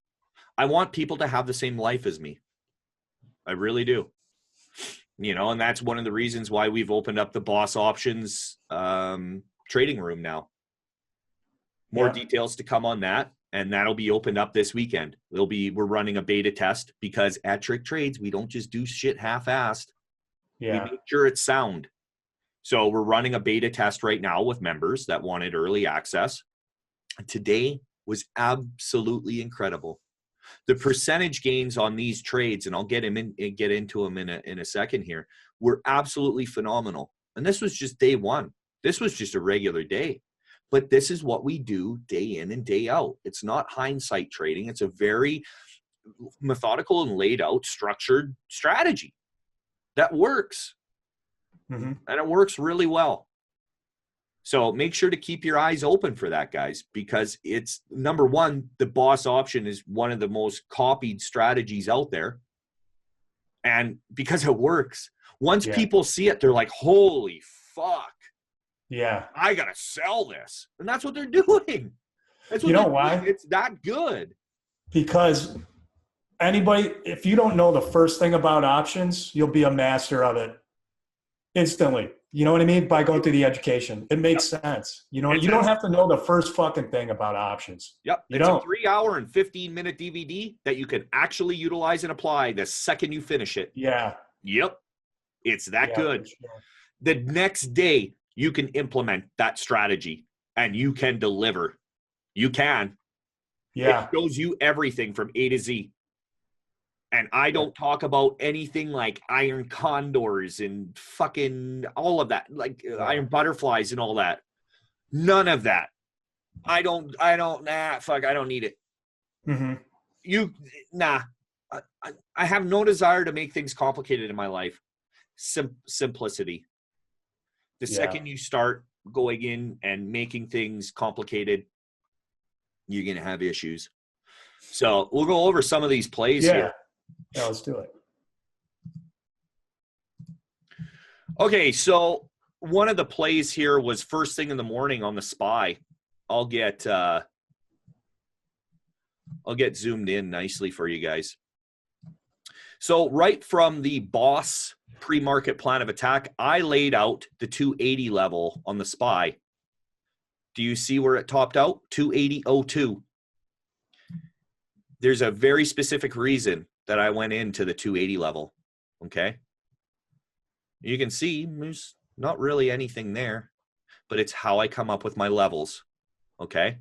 I want people to have the same life as me. I really do. You know, and that's one of the reasons why we've opened up the B.O.S.S options trading room now. More details to come on that, and that'll be opened up this weekend. We're running a beta test, because at TrickTrades we don't just do shit half-assed. We make sure it's sound. So we're running a beta test right now with members that wanted early access. Today was absolutely incredible. The percentage gains on these trades, and I'll get into them in a second here, were absolutely phenomenal. And this was just day one. This was just a regular day. But this is what we do day in and day out. It's not hindsight trading. It's a very methodical and laid out, structured strategy that works. And it works really well. So make sure to keep your eyes open for that, guys, because it's, number one, the B.O.S.S option is one of the most copied strategies out there. And because it works, once people see it, they're like, holy fuck, Yeah. I got to sell this. And that's what they're doing. That's what You know they're why? doing. It's that good. Because anybody, if you don't know the first thing about options, you'll be a master of it instantly. You know what I mean? By going through the education. It makes sense. You know, you don't have to know the first fucking thing about options. Yep. You It's don't. a 3-hour and 15-minute DVD that you can actually utilize and apply the second you finish it. Yeah. Yep. It's that good. Sure. The next day, you can implement that strategy and you can deliver. You can. Yeah. It shows you everything from A to Z. And I don't talk about anything like iron condors and fucking all of that, like iron butterflies and all that. None of that. I don't need it. I have no desire to make things complicated in my life. Simplicity. The second you start going in and making things complicated, you're going to have issues. So we'll go over some of these plays here. Yeah, let's do it. Okay, so one of the plays here was first thing in the morning on the SPY. I'll get zoomed in nicely for you guys. So right from the B.O.S.S pre-market plan of attack, I laid out the 280 level on the SPY. Do you see where it topped out? 280.02. There's a very specific reason that I went into the 280 level, okay? You can see there's not really anything there, but it's how I come up with my levels, okay?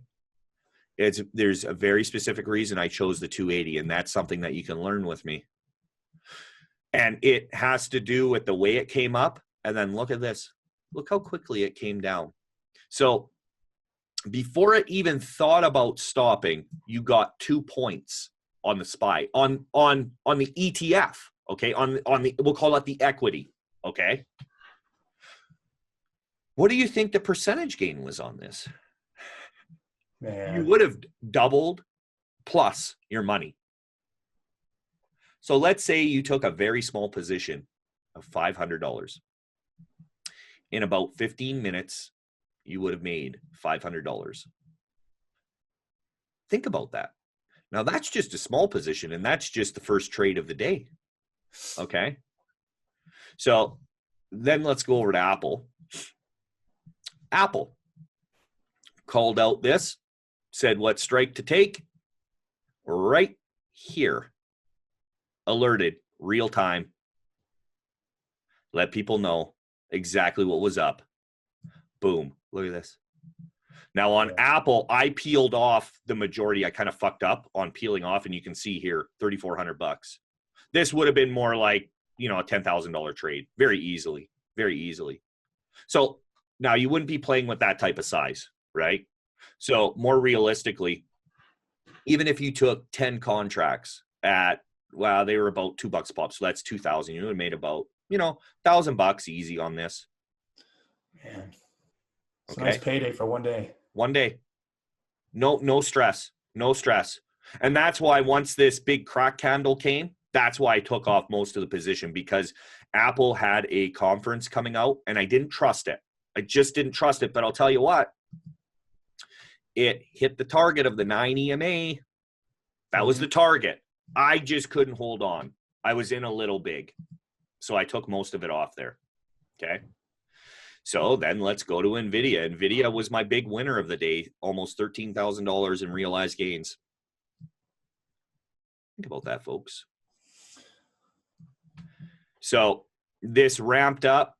There's a very specific reason I chose the 280, and that's something that you can learn with me. And it has to do with the way it came up, and then look at this. Look how quickly it came down. So before it even thought about stopping, you got 2 points on the SPY, on the ETF, okay? On the, we'll call it the equity, okay? What do you think the percentage gain was on this? Man. You would have doubled plus your money. So let's say you took a very small position of $500. In about 15 minutes, you would have made $500. Think about that. Now, that's just a small position, and that's just the first trade of the day. Okay? So then let's go over to Apple. Apple called out this, said what strike to take right here. Alerted, real time. Let people know exactly what was up. Boom. Look at this. Now on Apple, I peeled off the majority. I kind of fucked up on peeling off, and you can see here, $3,400. This would have been more like, you know, a $10,000 trade. Very easily. Very easily. So now you wouldn't be playing with that type of size, right? So more realistically, even if you took 10 contracts at, well, they were about $2 pop, so that's 2,000. You would have made about, you know, $1,000 easy on this. Man, it's okay. A nice payday for one day. One day. No stress. No stress. And that's why once this big crack candle came, that's why I took off most of the position, because Apple had a conference coming out and I didn't trust it. I just didn't trust it. But I'll tell you what, it hit the target of the 9 EMA. That was the target. I just couldn't hold on. I was in a little big. So I took most of it off there. Okay. So then let's go to NVIDIA. NVIDIA was my big winner of the day, almost $13,000 in realized gains. Think about that, folks. So this ramped up,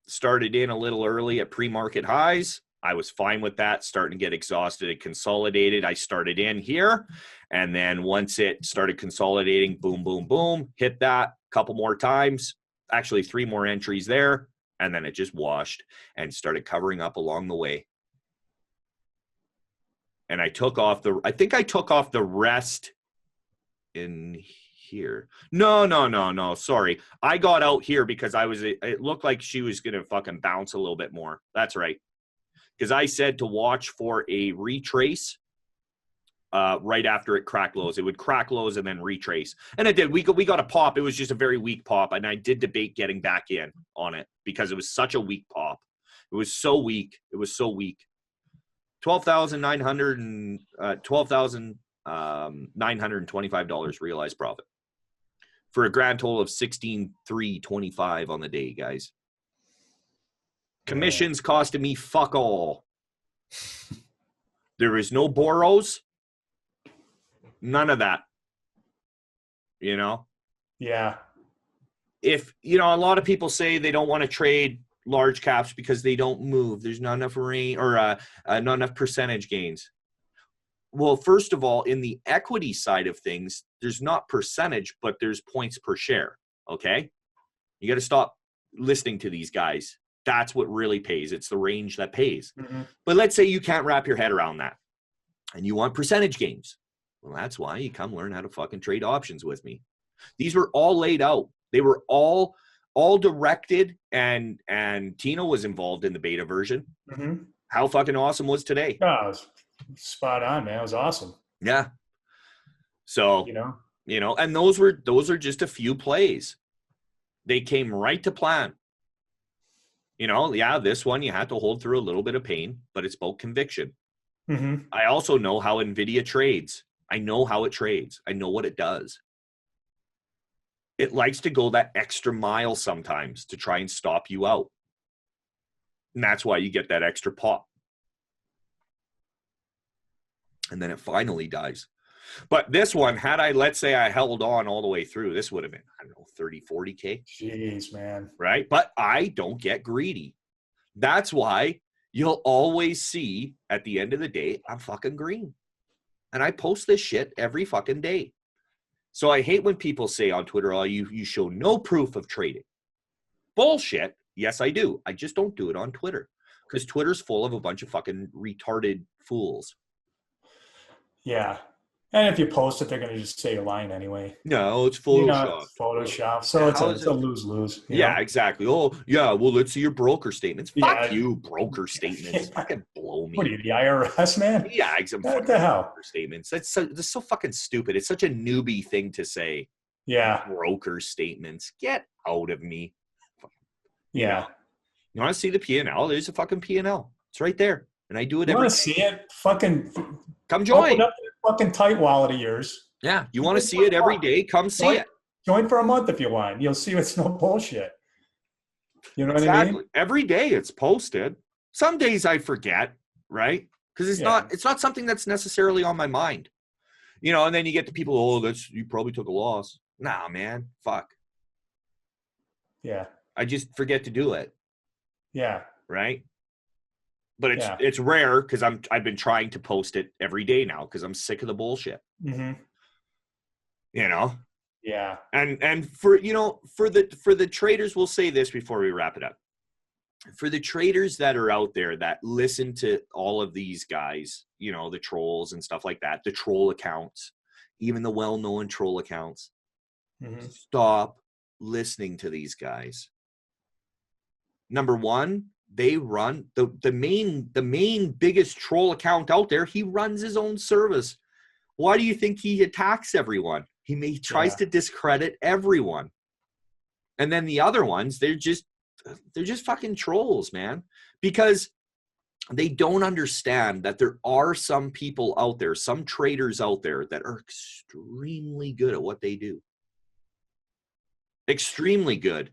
started in a little early at pre-market highs. I was fine with that, starting to get exhausted and consolidated. I started in here, and then once it started consolidating, boom, boom, boom, hit that a couple more times, actually 3 more entries there, and then it just washed and started covering up along the way. And I took off I think I took off the rest in here. No, sorry. I got out here because it looked like she was going to fucking bounce a little bit more. That's right. Because I said to watch for a retrace right after it cracked lows. It would crack lows and then retrace. And it did. We got a pop. It was just a very weak pop. And I did debate getting back in on it because it was such a weak pop. It was so weak. It was so weak. $12,925 realized profit for a grand total of $16,325 on the day, guys. Commissions costed me fuck all. There is no boros. None of that. You know? Yeah. If, you know, a lot of people say they don't want to trade large caps because they don't move. There's not enough range or not enough percentage gains. Well, first of all, in the equity side of things, there's not percentage, but there's points per share. Okay? You got to stop listening to these guys. That's what really pays. It's the range that pays. Mm-hmm. But let's say you can't wrap your head around that and you want percentage gains. Well, that's why you come learn how to fucking trade options with me. These were all laid out. They were all directed, and Tino was involved in the beta version. Mm-hmm. How fucking awesome was today? Oh, it was spot on, man. It was awesome. Yeah. So, you know, and those are just a few plays. They came right to plan. You know, yeah, this one you had to hold through a little bit of pain, but it's about conviction. Mm-hmm. I also know how NVIDIA trades. I know how it trades. I know what it does. It likes to go that extra mile sometimes to try and stop you out. And that's why you get that extra pop. And then it finally dies. But this one, let's say I held on all the way through, this would have been, I don't know, 30, 40K. Jeez, man. Right? But I don't get greedy. That's why you'll always see at the end of the day, I'm fucking green. And I post this shit every fucking day. So I hate when people say on Twitter, oh, you show no proof of trading. Bullshit. Yes, I do. I just don't do it on Twitter because Twitter's full of a bunch of fucking retarded fools. Yeah. And if you post it, they're going to just say you're lying anyway. No, it's Photoshop. Photoshop. So it's a lose-lose. Yeah, exactly. Oh, yeah, well, let's see your broker statements. Fuck you, broker statements. Fucking blow me. What are you, the IRS, man? Yeah, exactly. What the hell? Broker statements. That's so fucking stupid. It's such a newbie thing to say. Yeah. Broker statements. Get out of me. Yeah. You want to see the P&L? There's a fucking P&L. It's right there. And I do it every day. You want to see it? Fucking come join. Open up that fucking tight wallet of yours. Yeah. You want to see it every day? Come see it. Join for a month if you want. You'll see it's no bullshit. You know what I mean? Every day it's posted. Some days I forget, right? Because it's not something that's necessarily on my mind. You know, and then you get the people, oh, you probably took a loss. Nah, man. Fuck. Yeah. I just forget to do it. Yeah. Right? But it's rare because I've been trying to post it every day now because I'm sick of the bullshit. Mm-hmm. You know? Yeah. And for the traders, we'll say this before we wrap it up. For the traders that are out there that listen to all of these guys, you know, the trolls and stuff like that, the troll accounts, even the well-known troll accounts, stop listening to these guys. Number one, they run the main biggest troll account out there. He runs his own service. Why do you think he attacks everyone? He tries to discredit everyone. And then the other ones, they're just fucking trolls, man, because they don't understand that there are some people out there, some traders out there that are extremely good at what they do. Extremely good.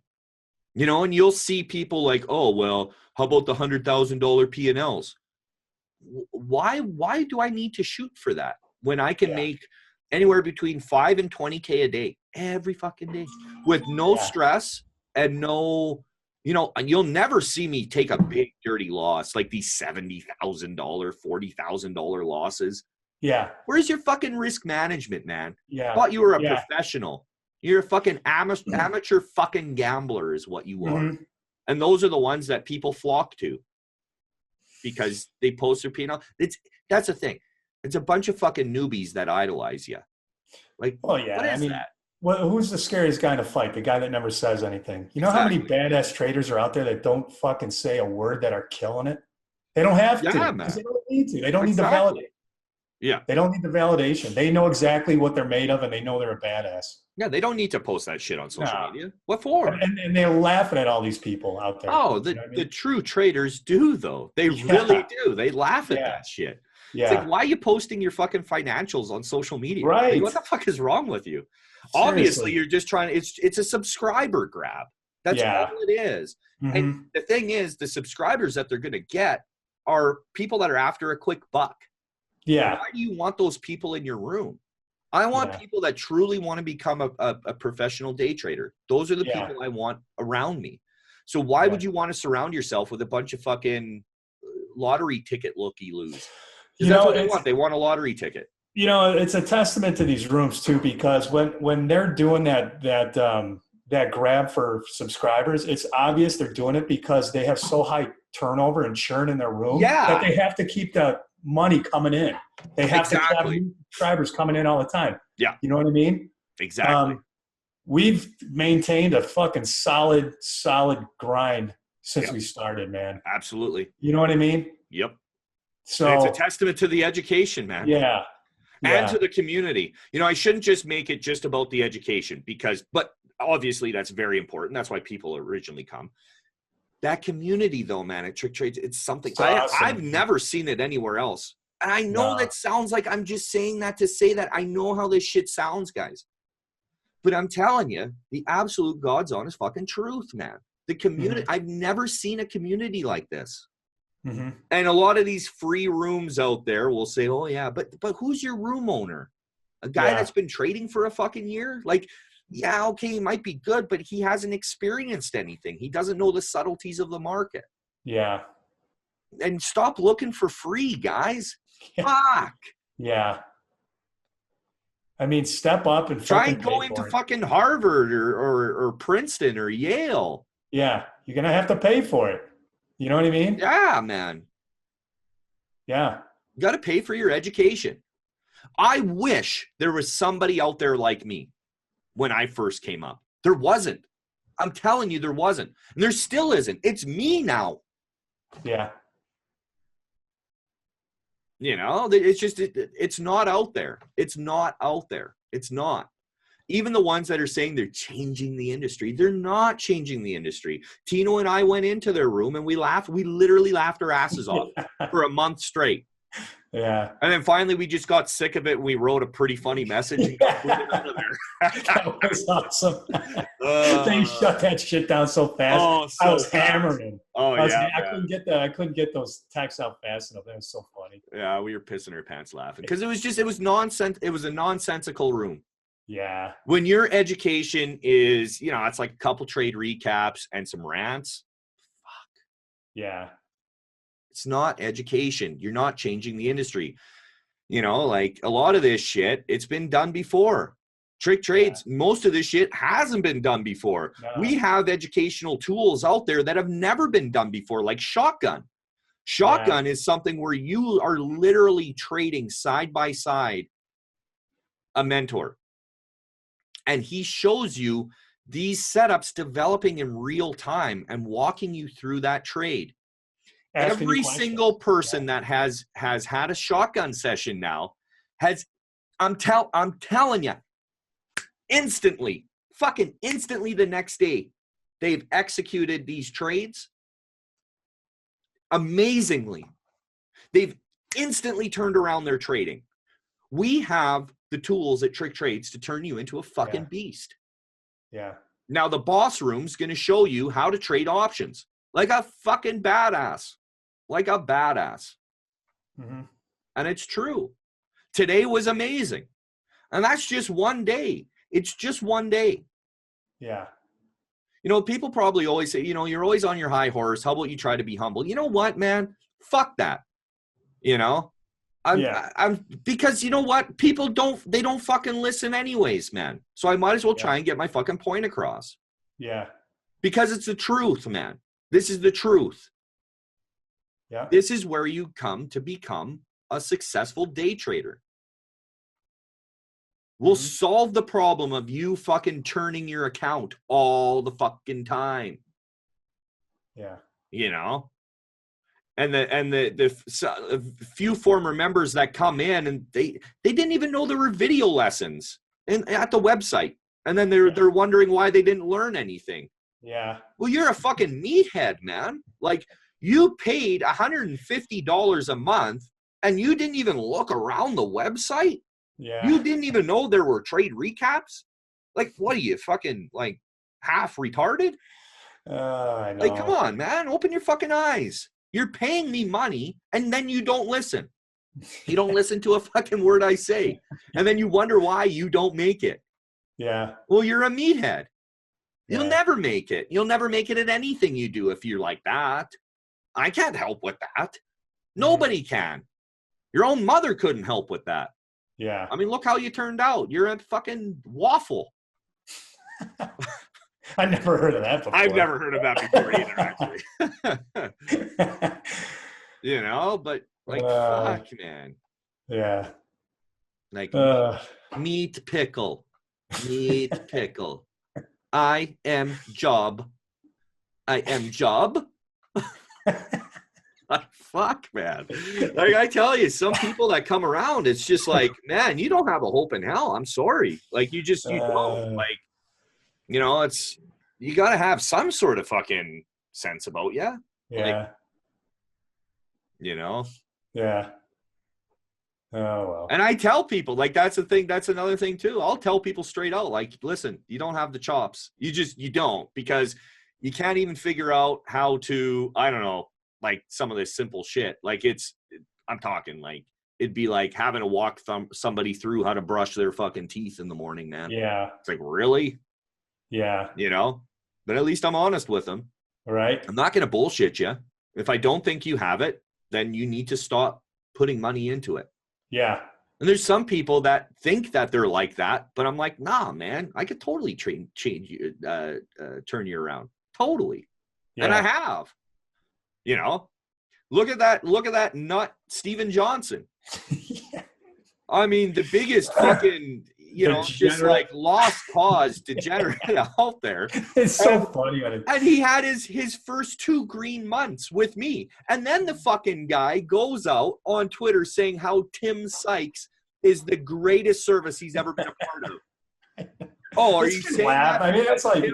You know, and you'll see people like, oh, well, how about the $100,000 P&Ls? Why do I need to shoot for that when I can make anywhere between 5 and 20K a day, every fucking day, with no stress and no, you know, and you'll never see me take a big dirty loss like these $70,000, $40,000 losses. Yeah. Where's your fucking risk management, man? Yeah. I thought you were a professional. You're a fucking amateur fucking gambler is what you are. Mm-hmm. And those are the ones that people flock to because they post their P&L. That's the thing. It's a bunch of fucking newbies that idolize you. Like, what is that? Well, who's the scariest guy in a fight? The guy that never says anything. You know how many badass traders are out there that don't fucking say a word that are killing it? They don't have to. Man. They don't need to. They don't need to validate. Yeah. They don't need the validation. They know exactly what they're made of, and they know they're a badass. Yeah, they don't need to post that shit on social No. media. What for? And they're laughing at all these people out there. Oh, You know what I the mean? true traders do, though. They Yeah. really do. They laugh at Yeah. that shit. It's Yeah. like, why are you posting your fucking financials on social media? Right. Like, what the fuck is wrong with you? Seriously. Obviously, you're just trying. It's a subscriber grab. That's Yeah. all it is. Mhm. And the thing is, the subscribers that they're going to get are people that are after a quick buck. Yeah. Why do you want those people in your room? I want people that truly want to become a professional day trader. Those are the people I want around me. So why would you want to surround yourself with a bunch of fucking lottery ticket looky-loos? Because that's what they want. They want a lottery ticket. You know, it's a testament to these rooms too, because when they're doing that grab for subscribers, it's obvious they're doing it because they have so high turnover and churn in their room that they have to keep the money coming in. They have to have new subscribers coming in all the time. Yeah. You know what I mean? Exactly. We've maintained a fucking solid grind since we started, man. Absolutely. You know what I mean? Yep. So and it's a testament to the education, man. Yeah. And to the community. You know, I shouldn't just make it just about the education but obviously that's very important. That's why people originally come. That community though, man, at TrickTrades, it's something awesome. I've never seen it anywhere else. And I know that sounds like I'm just saying that to say that. I know how this shit sounds, guys. But I'm telling you, the absolute God's honest fucking truth, man. The community, I've never seen a community like this. Mm-hmm. And a lot of these free rooms out there will say, oh yeah, but who's your room owner? A guy that's been trading for a fucking year? Like, yeah, okay, he might be good, but he hasn't experienced anything. He doesn't know the subtleties of the market. Yeah. And stop looking for free, guys. Fuck. Yeah. I mean, step up and try and go into fucking Harvard or Princeton or Yale. Yeah. You're going to have to pay for it. You know what I mean? Yeah, man. Yeah. You got to pay for your education. I wish there was somebody out there like me when I first came up. There wasn't. I'm telling you, there wasn't. And there still isn't. It's me now. Yeah. You know, it's just, it's not out there. It's not out there. It's not. Even the ones that are saying they're changing the industry, they're not changing the industry. Tino and I went into their room and we laughed. We literally laughed our asses off for a month straight. Yeah. And then finally we just got sick of it. We wrote a pretty funny message and got booted out of there. That was awesome. They shut that shit down so fast. Oh, so I was hammering. Oh, I couldn't get those texts out fast enough. That was so funny. Yeah, we were pissing our pants laughing because it was nonsense. It was a nonsensical room. Yeah. When your education is, you know, it's like a couple trade recaps and some rants. Fuck. Yeah. It's not education. You're not changing the industry. You know, like a lot of this shit, it's been done before. TrickTrades, most of this shit hasn't been done before. No. We have educational tools out there that have never been done before, like Shotgun. Shotgun is something where you are literally trading side by side a mentor. And he shows you these setups developing in real time and walking you through that trade. Every single person that has had a shotgun session now has, I'm telling you, instantly, fucking instantly the next day, they've executed these trades amazingly. They've instantly turned around their trading. We have the tools at TrickTrades to turn you into a fucking beast. Yeah. Now the boss room's going to show you how to trade options like a fucking badass. Like a badass. Mm-hmm. And it's true. Today was amazing. And that's just one day. It's just one day. Yeah. You know, people probably always say, you know, you're always on your high horse. How about you try to be humble? You know what, man? Fuck that. You know? I'm because you know what? People don't fucking listen anyways, man. So I might as well try and get my fucking point across. Yeah. Because it's the truth, man. This is the truth. Yeah. This is where you come to become a successful day trader. We'll solve the problem of you fucking turning your account all the fucking time. Yeah. You know? and the few former members that come in, and they didn't even know there were video lessons at the website, and then they're wondering why they didn't learn anything. Yeah. Well, you're a fucking meathead, man. Like, you paid $150 a month, and you didn't even look around the website. Yeah. You didn't even know there were trade recaps. Like, what are you, fucking, like, half retarded? I know. Like, come on, man. Open your fucking eyes. You're paying me money, and then you don't listen. You don't listen to a fucking word I say. And then you wonder why you don't make it. Yeah. Well, you're a meathead. You'll Yeah. never make it. You'll never make it at anything you do if you're like that. I can't help with that. Nobody can. Your own mother couldn't help with that. Yeah. I mean, look how you turned out. You're a fucking waffle. I never heard of that before. I've never heard of that before either, actually. You know, but like, fuck, man. Yeah. Like, meat pickle. Meat pickle. I am Job. I am Job. Like, fuck, man. Like, I tell you, some people that come around, it's just like, man, you don't have a hope in hell. I'm sorry. Like, you don't. Like, you know, you got to have some sort of fucking sense about you. Yeah. Like, you know? Yeah. Oh, well. And I tell people, like, that's the thing. That's another thing, too. I'll tell people straight out, like, listen, you don't have the chops. You don't, because you can't even figure out how to, I don't know, like, some of this simple shit. Like, I'm talking, like, it'd be like having to walk somebody through how to brush their fucking teeth in the morning, man. Yeah. It's like, really? Yeah. You know? But at least I'm honest with them. Right. I'm not going to bullshit you. If I don't think you have it, then you need to stop putting money into it. Yeah. And there's some people that think that they're like that, but I'm like, nah, man, I could totally change you, turn you around. Totally. Yeah. And I have. You know, look at that nut, Steven Johnson. Yeah. I mean, the biggest fucking, just like lost cause degenerate out there. It's so funny. And he had his first 2 green months with me. And then the fucking guy goes out on Twitter saying how Tim Sykes is the greatest service he's ever been a part of. Oh, are you saying that? I mean, that's like,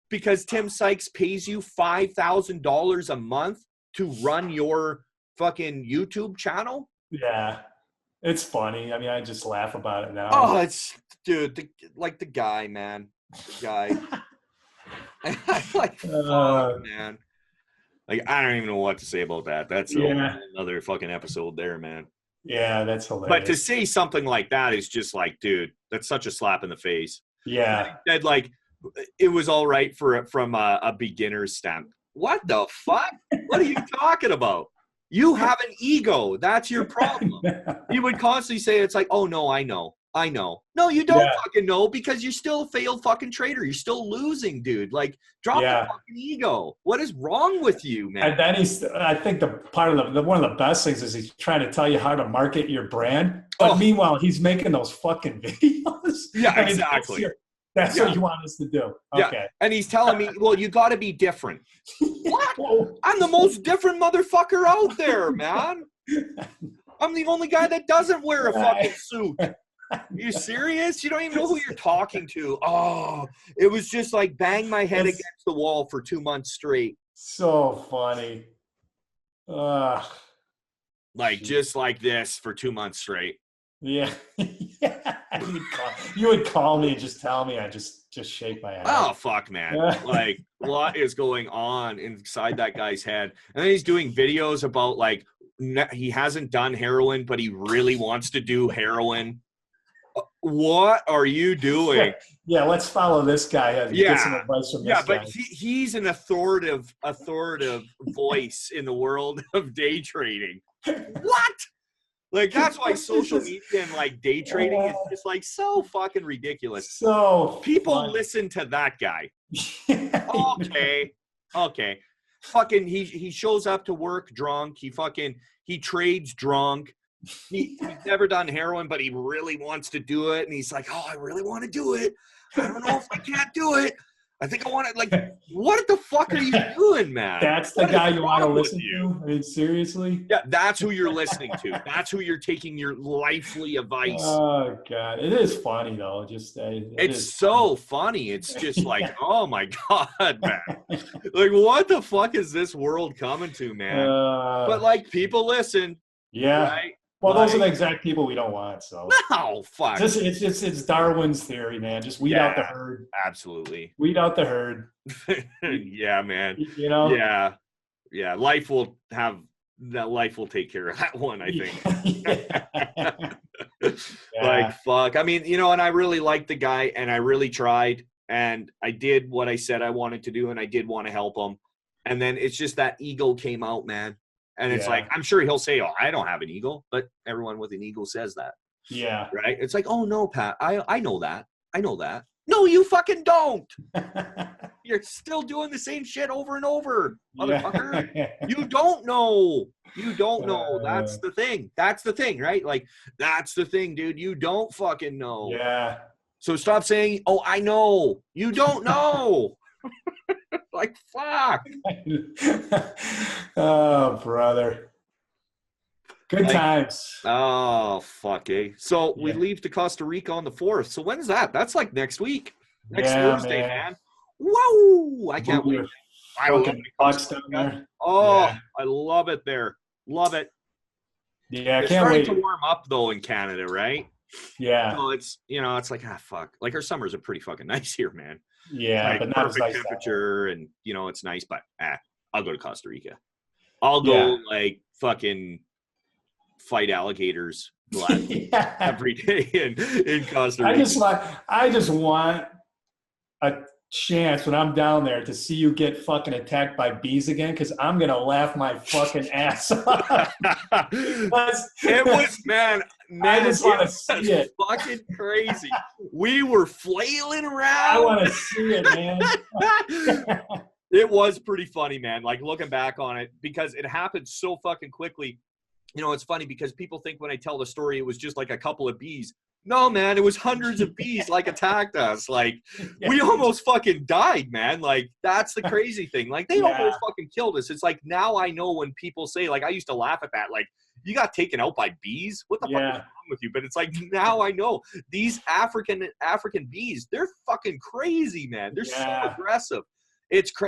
because Tim Sykes pays you $5,000 a month to run your fucking YouTube channel? Yeah. It's funny. I mean, I just laugh about it now. Oh, it's, dude, the guy, man. The guy. Like, fuck, man. Like, I don't even know what to say about that. That's another fucking episode there, man. Yeah, that's hilarious. But to say something like that is just like, dude, that's such a slap in the face. Yeah. That, like, it was all right from a beginner's stamp. What the fuck? What are you talking about? You have an ego. That's your problem. You would constantly say, it's like, oh, no, I know. No, you don't fucking know, because you're still a failed fucking trader. You're still losing, dude. Like, drop the fucking ego. What is wrong with you, man? And then I think the part of one of the best things is he's trying to tell you how to market your brand. But meanwhile, he's making those fucking videos. Yeah, exactly. That's what you want us to do. Okay. Yeah. And he's telling me, well, you got to be different. What? I'm the most different motherfucker out there, man. I'm the only guy that doesn't wear a fucking suit. Are you serious? You don't even know who you're talking to. Oh, it was just like bang my head against the wall for 2 months straight. So funny. Like, just like this for 2 months straight. Yeah. You would call me and just tell me. I just shake my head. Oh, fuck, man. Like, what is going on inside that guy's head? And then he's doing videos about, like, he hasn't done heroin, but he really wants to do heroin. What are you doing? Yeah, let's follow this guy and get some advice from this guy. But he's an authoritative voice in the world of day trading. What? Like, that's why social media and, like, day trading is just, like, so fucking ridiculous. So people listen to that guy. Okay. Fucking, he shows up to work drunk. He trades drunk. He's never done heroin, but he really wants to do it. And he's like, oh, I really want to do it. I don't know if I can't do it. I think I want to, like, what the fuck are you doing, man? That's the What guy is you want to wrong with listen you? to? I mean, seriously? Yeah, that's who you're listening to. That's who you're taking your lifely advice. Oh, God. It is funny, though. Just It's so funny. It's just like, oh, my God, man. Like, what the fuck is this world coming to, man? But, like, people listen. Yeah. Right? Well, like, those are the exact people we don't want. So no, fuck. It's Darwin's theory, man. Just weed out the herd. Absolutely. Weed out the herd. Yeah, man. You know? Yeah. Life will take care of that one, I think. Like, fuck. I mean, and I really liked the guy, and I really tried, and I did what I said I wanted to do, and I did want to help him. And then it's just that ego came out, man. And it's like, I'm sure he'll say, oh, I don't have an ego, but everyone with an ego says that. Yeah. Right? It's like, oh, no, Pat, I know that. I know that. No, you fucking don't. You're still doing the same shit over and over, motherfucker. You don't know. You don't know. That's the thing. That's the thing, right? Like, that's the thing, dude. You don't fucking know. Yeah. So stop saying, oh, I know. You don't know. Like, fuck. Oh, brother. Good times. Oh, fuck, eh? So we leave to Costa Rica on the 4th. So when's that? That's like next week. Next Thursday, man. Whoa! I can't wait. I love Bucks down there. Oh, I love it there. Love it. Yeah, I it's can't wait. It's starting to warm up, though, in Canada, right? Yeah. So it's like, fuck. Like, our summers are pretty fucking nice here, man. Yeah, like, but not perfect as nice temperature, and, it's nice, but I'll go to Costa Rica. I'll go, like, fucking fight alligators every day in Costa Rica. I just want a chance when I'm down there to see you get fucking attacked by bees again, because I'm gonna laugh my fucking ass off. It was man, I just want to see it. Fucking crazy. We were flailing around. I want to see it, man. It was pretty funny, man. Like, looking back on it, because it happened so fucking quickly. It's funny because people think when I tell the story, it was just like a couple of bees. No, man, it was hundreds of bees like attacked us. Like, we almost fucking died, man. Like, that's the crazy thing. Like, they almost fucking killed us. It's like, now I know when people say, like, I used to laugh at that. Like, you got taken out by bees? What the fuck is wrong with you? But it's like, now I know these African bees, they're fucking crazy, man. They're so aggressive.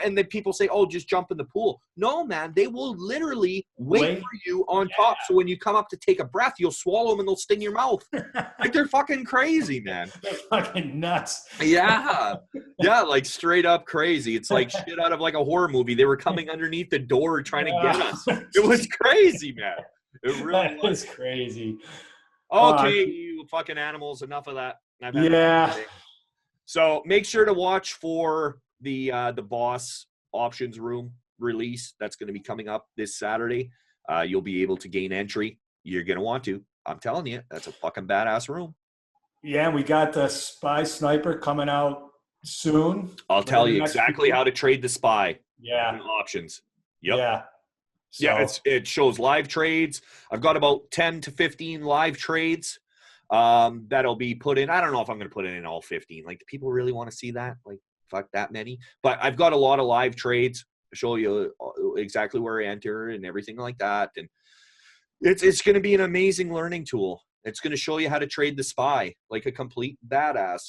And then people say, oh, just jump in the pool. No, man, they will literally wait for you on top. So when you come up to take a breath, you'll swallow them and they'll sting your mouth. Like, they're fucking crazy, man. They're fucking nuts. Yeah. Yeah, like, straight up crazy. It's like shit out of like a horror movie. They were coming underneath the door trying to get us. It was crazy, man. It really was crazy. Okay, you fucking animals. Enough of that. So make sure to watch for the B.O.S.S options room release that's going to be coming up this Saturday. You'll be able to gain entry. You're going to want to. I'm telling you, that's a fucking badass room. Yeah, we got the Spy Sniper coming out soon. I'll tell you exactly how to trade the Spy. Yeah. Options. Yep. Yeah. So. Yeah, it shows live trades. I've got about 10 to 15 live trades that'll be put in. I don't know if I'm going to put it in all 15. Like, do people really want to see that? Like, fuck that many. But I've got a lot of live trades. Show you exactly where I enter and everything like that. And it's going to be an amazing learning tool. It's going to show you how to trade the Spy like a complete badass.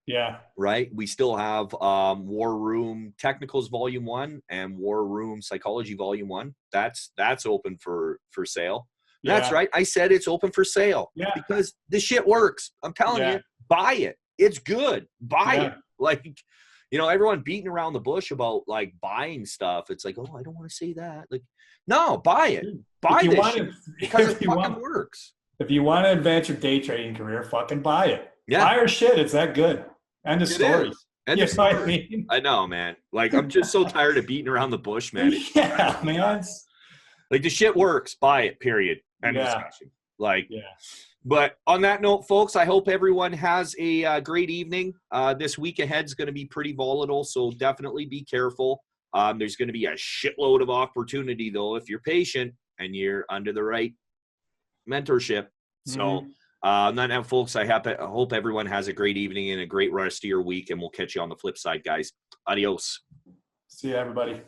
Yeah. Right. We still have War Room Technicals Volume 1 and War Room Psychology Volume 1. That's open for sale. Yeah. That's right. I said it's open for sale because this shit works. I'm telling you, buy it. It's good. Buy it. Like, everyone beating around the bush about like buying stuff. It's like, oh, I don't want to say that. Like, no, buy it. Buy this shit because it fucking works. If you want to advance your day trading career, fucking buy it. Yeah. Buy our shit. It's that good. End of story. End of story. I mean? I know, man. Like, I'm just so tired of beating around the bush, man. Yeah, man. Like, the shit works. Buy it, period. End of discussion. Like, But on that note, folks, I hope everyone has a great evening. This week ahead is going to be pretty volatile, so definitely be careful. There's going to be a shitload of opportunity, though, if you're patient and you're under the right mentorship. So, on that note, folks, I hope everyone has a great evening and a great rest of your week, and we'll catch you on the flip side, guys. Adios. See you, everybody.